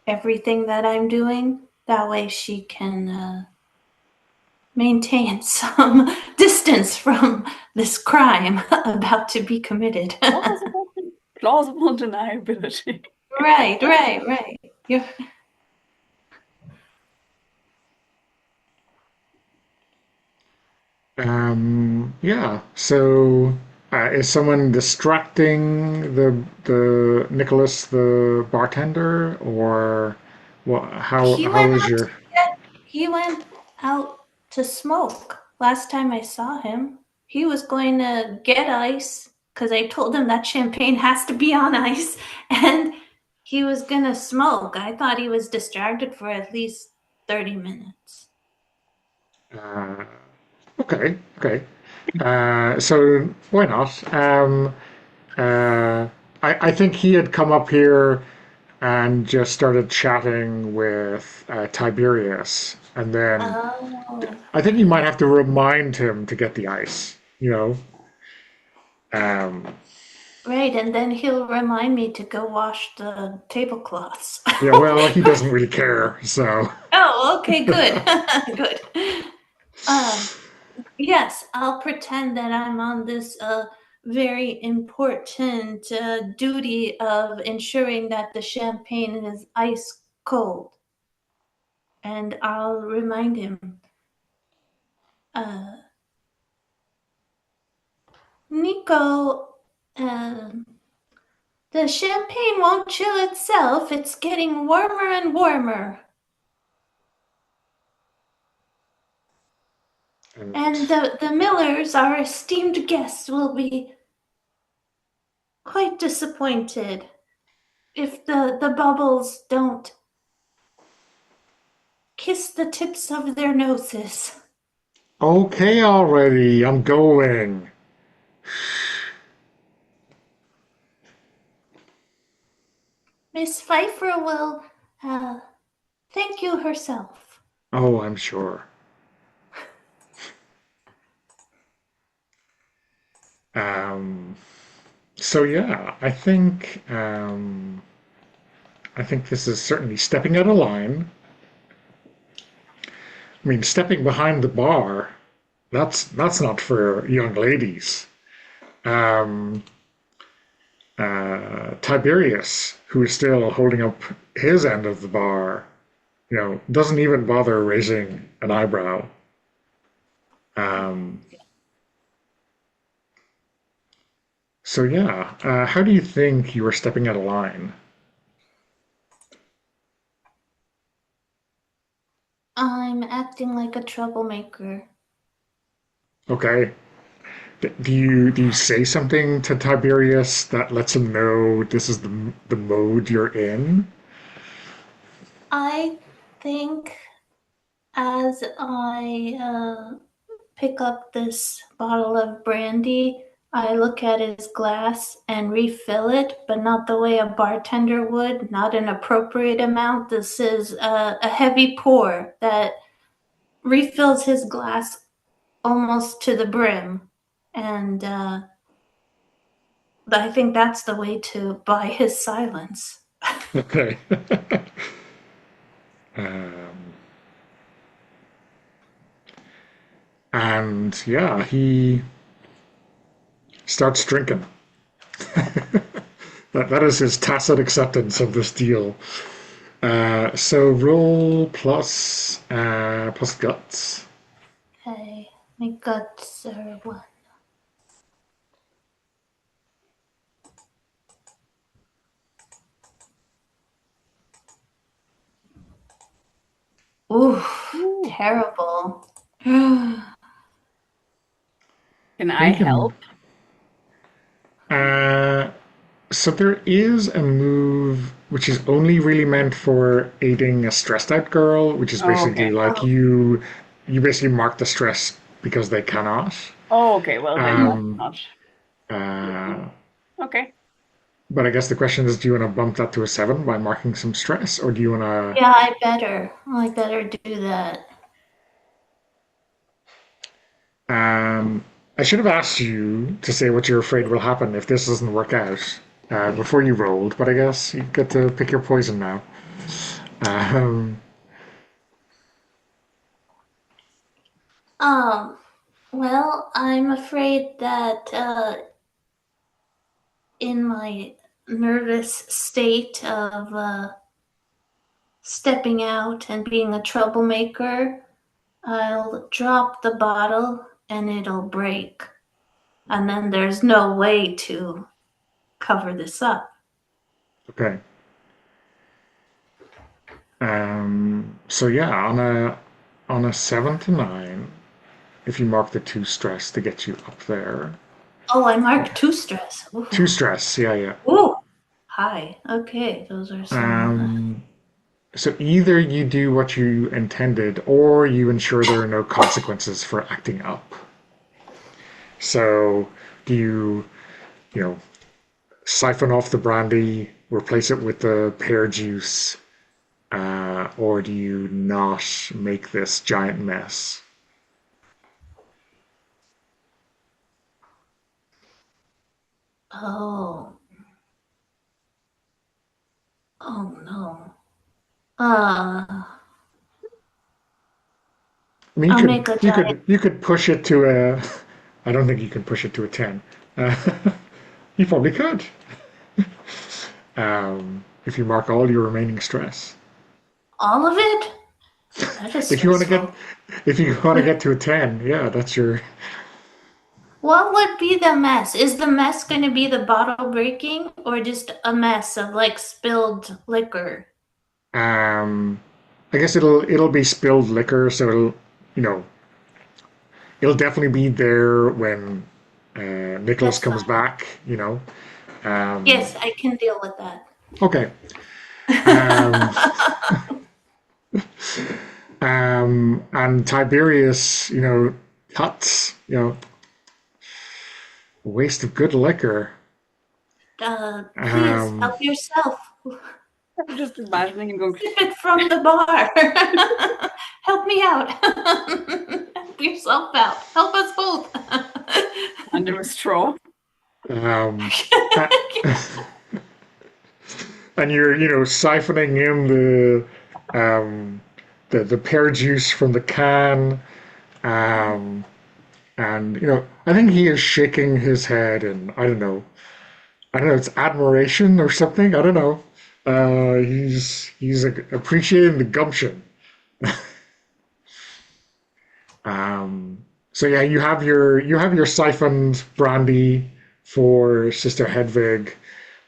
everything that I'm doing. That way she can maintain some distance from this crime about to be committed. Plausible deniability. Right. Yeah. So, is someone distracting the Nicholas, the bartender, or what? He How went is out your? to he went out to smoke. Last time I saw him, he was going to get ice because I told him that champagne has to be on ice, and he was gonna smoke. I thought he was distracted for at least 30 minutes. Uh, okay. So why not? I think he had come up here and just started chatting with Tiberius, and then Oh, I think you might have to remind him to get the ice. Um, right. And then he'll remind me to go wash the tablecloths. yeah, well, he doesn't really care, so. Oh, okay, good. Good. Yes, I'll pretend that I'm on this very important duty of ensuring that the champagne is ice cold. And I'll remind him, uh, Nico, uh, the champagne won't chill itself. It's getting warmer and warmer. And the Millers, our esteemed guests, will be quite disappointed. if the bubbles don't kiss the tips of their noses. Okay, already. I'm going. Miss Pfeiffer will thank you herself. Oh, I'm sure. Um, so yeah, I think this is certainly stepping out of line. I mean, stepping behind the bar, that's not for young ladies. Um, Tiberius, who is still holding up his end of the bar, doesn't even bother raising an eyebrow. Um, so yeah, how do you think you are stepping out of line? I'm acting like a troublemaker. Okay. Do you say something to Tiberius that lets him know this is the mode you're in? I think as I pick up this bottle of brandy, I look at his glass and refill it, but not the way a bartender would, not an appropriate amount. This is a heavy pour that refills his glass almost to the brim. And I think that's the way to buy his silence. Okay. um, and yeah, he starts drinking. That is his tacit acceptance of this deal. So roll plus guts. Okay, my guts are one. Ooh, terrible. Can I help? So there is a move which is only really meant for aiding a stressed out girl, which is Oh, basically okay. like you basically mark the stress because they cannot. Oh, okay. Well, then Um, not. uh, Okay. but I guess the question is, do you want to bump that to a 7 by marking some stress, or do you want to? Yeah, I better do that. I should have asked you to say what you're afraid will happen if this doesn't work out before you rolled, but I guess you get to pick your poison now. Um, Well, I'm afraid that in my nervous state of stepping out and being a troublemaker, I'll drop the bottle and it'll break. And then there's no way to cover this up. okay. So yeah, on a 7 to 9, if you mark the 2 stress to get you up there. Oh, I marked 2 stress. Ooh. 2 stress, yeah, yeah. Ooh. Hi. Okay, those are some. So either you do what you intended, or you ensure there are no consequences for acting up. So do you siphon off the brandy, replace it with the pear juice, or do you not make this giant mess? Oh. Oh no. Uh, I mean, I'll make a giant. you could push it to a. I don't think you can push it to a 10. Uh, you probably could, if you mark all your remaining stress. All of it? That is If you want to stressful. if you want to get to a 10, yeah, that's your. What would be the mess? Is the mess going to be the bottle breaking or just a mess of like spilled liquor? Um, I guess it'll be spilled liquor, so you know it'll definitely be there when Nicholas That's comes fine. back. Um, Yes, I can deal with that. Okay. Um, and Tiberius, cuts, a waste of good liquor. Please Um, help yourself. I'm just imagining him going, Sip it from the bar. Help me out. Help yourself out. Help us both. under a straw. um, a- and you're, siphoning in the pear juice from the can. Um, and, I think he is shaking his head and I don't know, it's admiration or something. I don't know. He's appreciating the gumption. So yeah, you have your siphoned brandy for Sister Hedvig,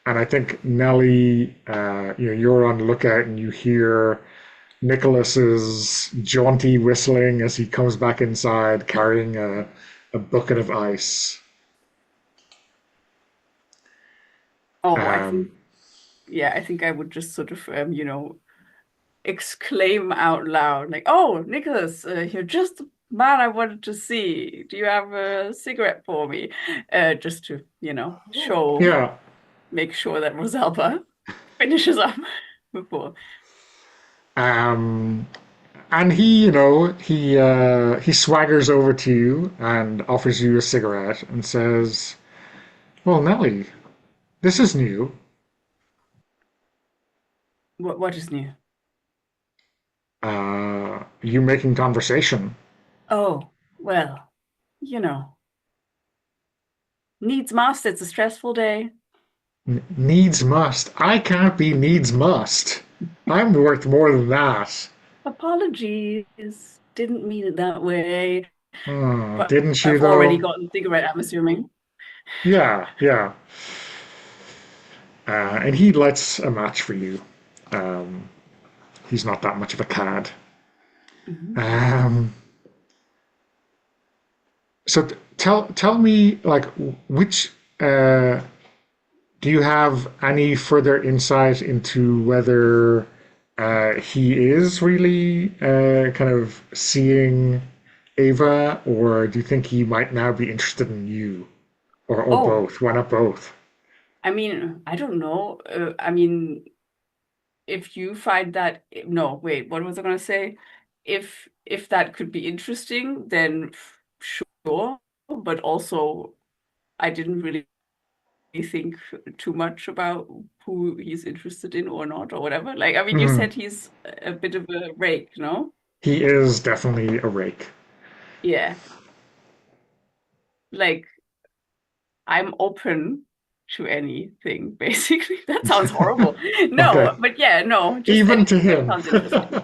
and I think Nellie, you're on the lookout and you hear Nicholas's jaunty whistling as he comes back inside carrying a bucket of ice. Oh, Um, I think I would just sort of, exclaim out loud, like, "Oh, Nicholas, you're just the man I wanted to see. Do you have a cigarette for me?" Just to, yeah, make sure that Rosalba finishes up before. um, and he swaggers over to you and offers you a cigarette and says, "Well, Nellie, this is new. What is new? You making conversation. Oh, well, needs must. It's a stressful day. Needs must. I can't be needs must. I'm worth more than that. Apologies. Didn't mean it that way. Oh, But didn't you I've already though? gotten a cigarette, I'm assuming. Yeah, yeah. And he lights a match for you. Um, he's not that much of a cad. Mhm. Um, so tell me, like, which do you have any further insight into whether he is really kind of seeing Ava, or do you think he might now be interested in you, or Oh, both? Why not both? I mean, I don't know. I mean, if you find that, no, wait, what was I gonna say? If that could be interesting, then sure. But also, I didn't really think too much about who he's interested in or not or whatever. Like, I mean, you Hmm. said he's a bit of a rake, no? He is definitely a rake. Yeah. Like, I'm open to anything, basically. That sounds horrible. Okay, No, but yeah, no, just even to anything that him. sounds interesting.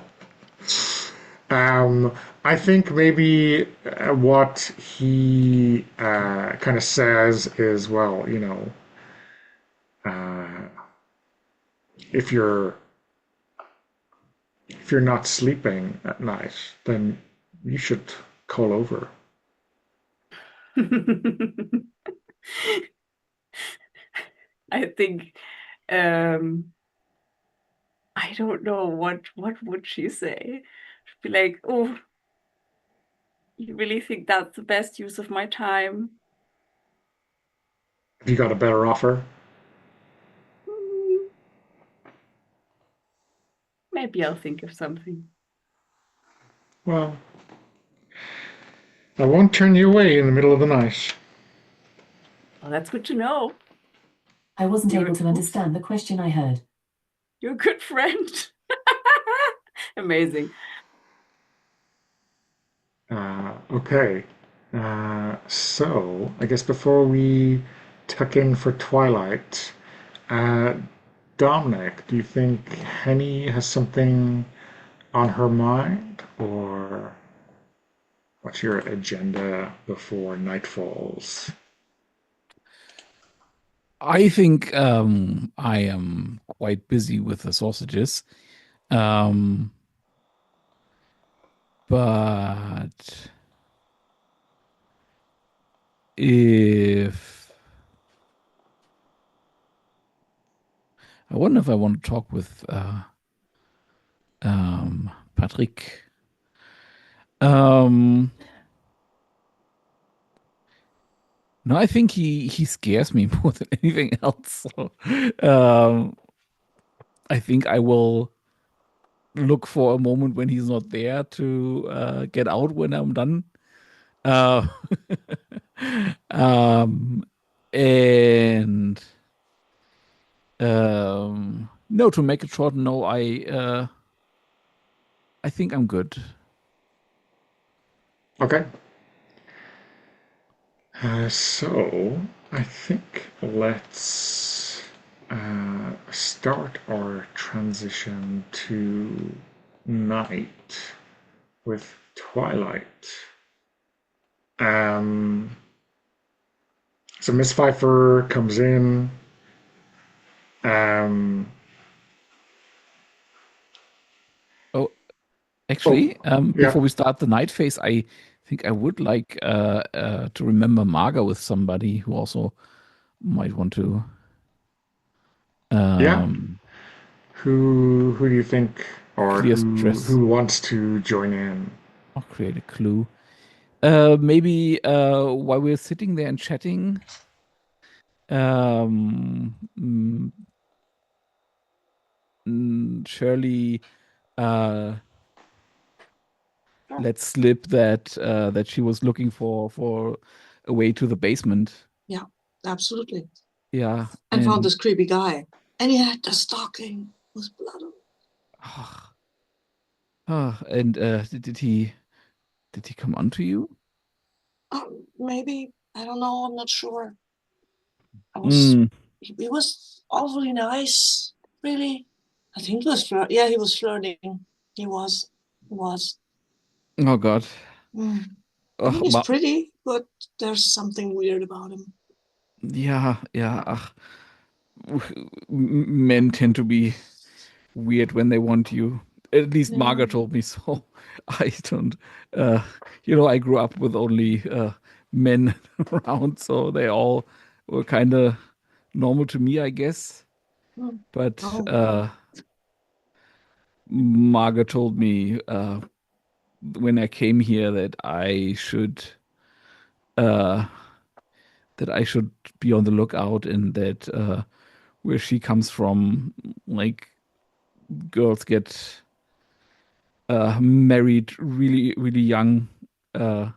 I think maybe what he kind of says is, well, uh, if you're if you're not sleeping at night, then you should call over. I think um I don't know what would she say? She'd be like, "Oh, you really think that's the best use of my time?" Have you got a better offer? Hmm, maybe I'll think of something. Well, I won't turn you away in the middle of the night. Well, that's good to know. I wasn't You're able to oops, understand the question I heard. you're a good friend. Amazing. Okay. So I guess before we tuck in for Twilight, uh, Dominic, do you think Henny has something on her mind, or what's your agenda before night falls? I think I am quite busy with the sausages. Um, but if I wonder if I want to talk with Patrick. No, I think he scares me more than anything else. So, um, I think I will look for a moment when he's not there to get out when I'm done. Uh, um, and no, to make it short, no, I think I'm good. Okay. So I think let's start our transition to night with twilight. Um, so Miss Pfeiffer comes in. Um, Oh, oh, actually, yeah, before we start the night phase, I think I would like to remember Marga with somebody who also might want to yeah. um, Who do you think, or clear who stress who wants to join in? or create a clue. Maybe while we're sitting there and chatting, um, mm, Shirley uh, Sure. let slip that she was looking for a way to the basement. Yeah, absolutely. Yeah, And found and this creepy guy. And he had the stocking with blood on it. ah, and did he come onto you? Maybe. I don't know. I'm not sure. I was. Mm. He was awfully nice. Really. I think he was flirt. Yeah, he was flirting. He was. He was. Oh God. I mean, he's But pretty, but there's something weird about him. yeah, yeah. Men tend to be weird when they want you. At least Yeah. Marga told me so. I don't, uh, I grew up with only men around, so they all were kind of normal to me, I guess. Mm. But Oh. Marga told me when I came here uh, that I should be on the lookout, and that where she comes from, like girls get married really, really young, uh,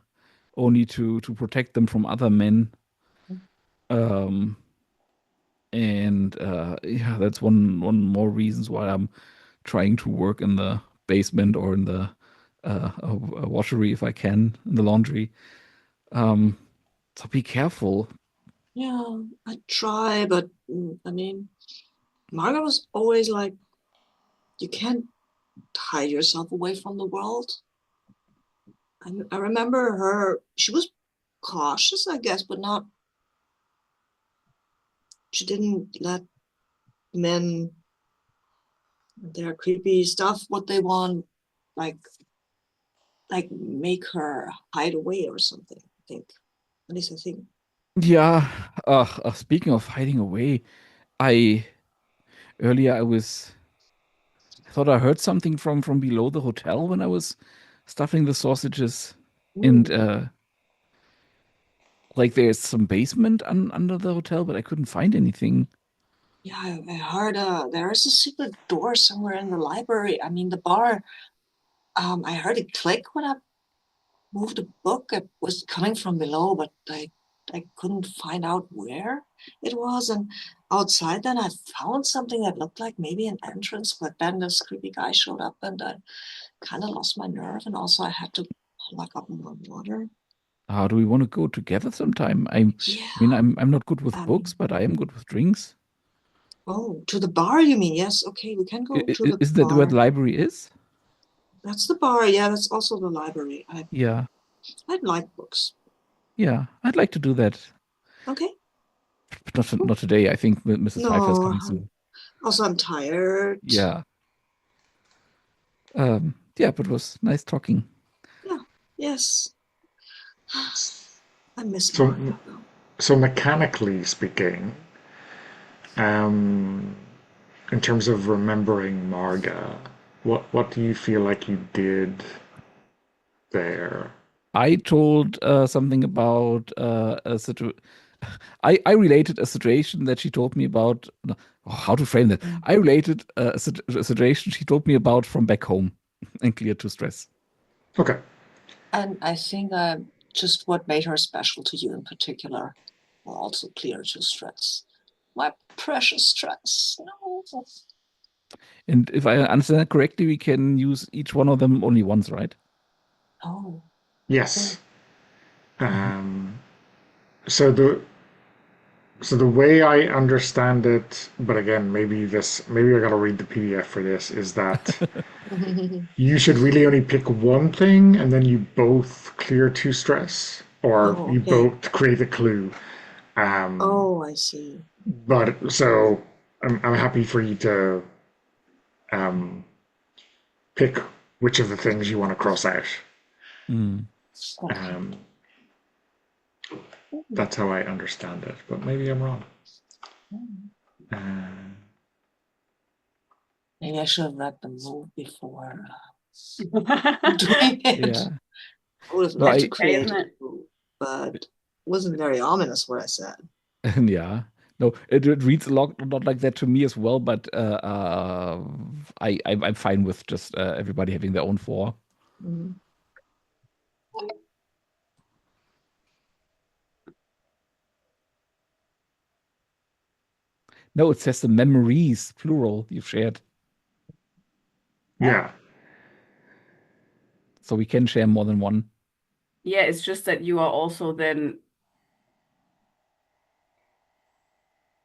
only to protect them from other men. Um, and yeah, that's one more reasons why I'm trying to work in the basement or in the a washery if I can, in the laundry. Um, so be careful. Yeah, I try, but I mean, Marga was always like, you can't hide yourself away from the world. I remember her, she was cautious, I guess, but not, she didn't let men, their creepy stuff, what they want, like, make her hide away or something, I think. At least I think. Yeah. Speaking of hiding away, I earlier I thought I heard something from below the hotel when I was stuffing the sausages, and Ooh. like there's some basement under the hotel, but I couldn't find anything. Yeah, I heard there is a secret door somewhere in the library. I mean, the bar. I heard it click when I moved the book. It was coming from below, but I couldn't find out where it was. And outside, then I found something that looked like maybe an entrance, but then this creepy guy showed up, and I kind of lost my nerve. And also, I had to lock up more water. How do we want to go together sometime? I mean, Yeah, I'm not good with I books, mean, but I am good with drinks. oh, to the bar, you mean? Yes, okay, we can go to the Is that where the bar. library is? That's the bar. Yeah, that's also the library. Yeah, I like books. yeah. I'd like to do that. Okay. But not Cool. not today. I think Mrs. Pfeiffer is No, coming soon. also I'm tired. Yeah. Yeah, but it was nice talking. Yeah. Yes. I miss So Marga though. so mechanically speaking, um, in terms of remembering Marga, what do you feel like you did there? I told something about a situation. I related a situation that she told me about. No, how to frame that? I related a situation she told me about from back home and cleared to stress. Okay. And I think just what made her special to you in particular will also clear to stress. My precious stress. No. And if I understand that correctly, we can use each one of them only once, right? Oh. Yes. Um, so the so the way I understand it, but again, maybe I gotta read the PDF for this, is that you should really only pick one thing and then you both clear two stress, or Oh, you okay. both create a clue. Oh, I see. But so I'm happy for you to um, pick which of the things you want to cross out. Mm. Okay. That's how I understand it, but maybe I'm wrong. Maybe I should have read the move before doing it. Yeah. I would have No, loved to I create isn't a it? move, but it wasn't very ominous what I said. yeah. No, it reads a lot like that to me as well, but I'm fine with just everybody having their own four. Mhm. No, it says the memories, plural, you've shared. Yeah, So we can share more than one. Yeah, it's just that you are also then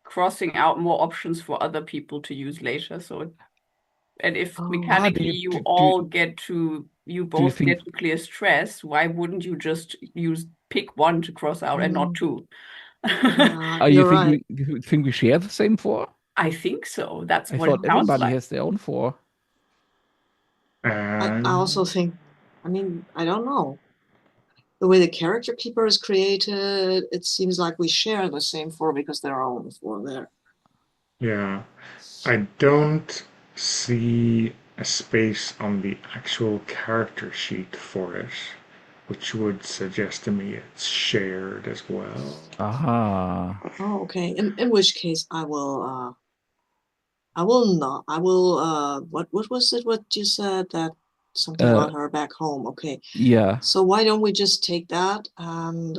crossing out more options for other people to use later. And if Oh, mechanically you all get to, you do you both think get to clear stress, why wouldn't you just pick one to cross out and not two? yeah, you you're think right. you think we share the same four? I think so. That's I what it thought sounds everybody like. has their own four. I also think, I mean, I don't know. The way the character keeper is created, it seems like we share the same four because there are only four there. yeah. I don't see a space on the actual character sheet for it, which would suggest to me it's shared as well. Aha. Oh, okay. In which case I will not. I will what was it what you said that something Uh, about her back home. Okay. yeah, So why don't we just take that and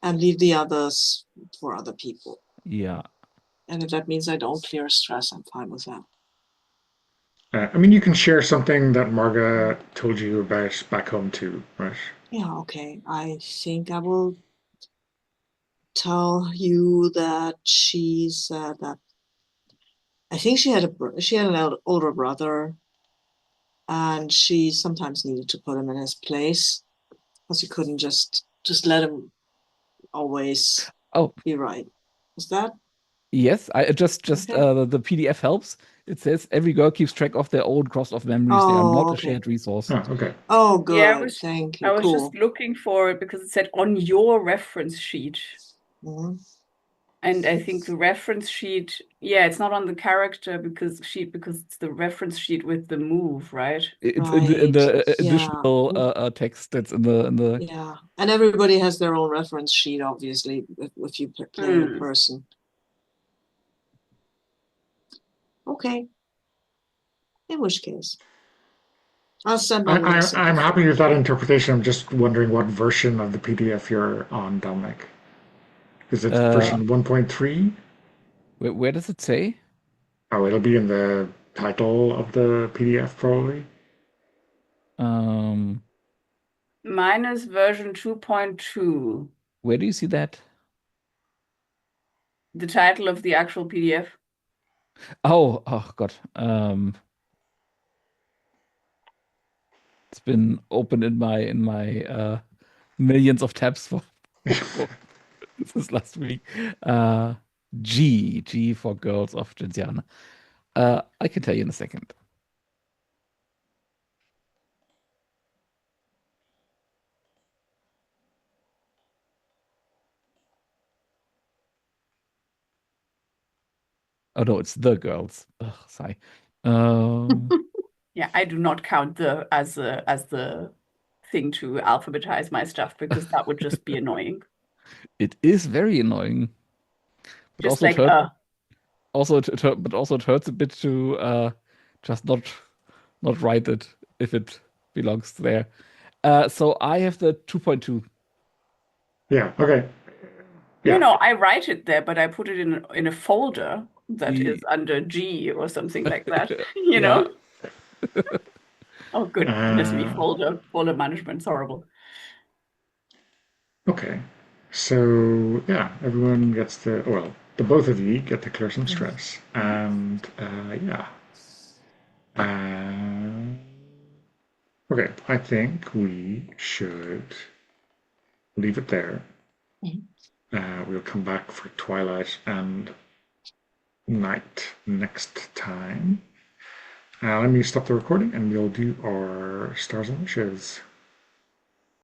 leave the others for other people? yeah. And if that means I don't clear stress, I'm fine with that. I mean, you can share something that Marga told you about back home too, right? Yeah, okay. I think I will tell you that she said that I think she had an older brother, and she sometimes needed to put him in his place because you couldn't just let him always Oh, be right. Is that yes. I just okay? the PDF helps. It says every girl keeps track of their own cross-off memories. They are Oh, not a okay. shared resource. Oh, okay. Oh, Yeah, good. Thank I you. was just Cool. looking for it because it said on your reference sheet. Hmm. And I think the reference sheet, yeah, it's not on the character because it's the reference sheet with the move, right? It's in Right. the Yeah. additional text that's in the. Yeah. And everybody has their own reference sheet, obviously, if you play a Hmm. person. Okay. In which case, I'll send I, on the I'm second happy floor. with that interpretation. I'm just wondering what version of the PDF you're on, Dominic. Is it Uh, version 1.3? where does it say? Oh, it'll be in the title of the PDF probably. Um, Mine is version 2.2, where do you see that? the title of the actual PDF. Oh God. It's been open in my millions of tabs for since last week. Uh, G for Girls of Genziana. I can tell you in a second. Oh no, it's the girls. Ugh, sigh. Um, Yeah, I do not count the as the thing to alphabetize my stuff because that would just be annoying. it is very annoying, but Just also it like hurt. But also it hurts a bit to just not write it if it belongs there. So I have the 2.2. Yeah, okay. no, Yeah. no, I write it there, but I put it in a folder that is E- under G or something like that. You Yeah. know? Oh goodness me, Uh, folder management's horrible. okay. So yeah, everyone gets to, well, the both of you get to clear some stress. And yeah. Uh, okay, I think we should leave it there. Mhm. We'll come back for Twilight and Night next time. Let me stop the recording and we'll do our stars and wishes.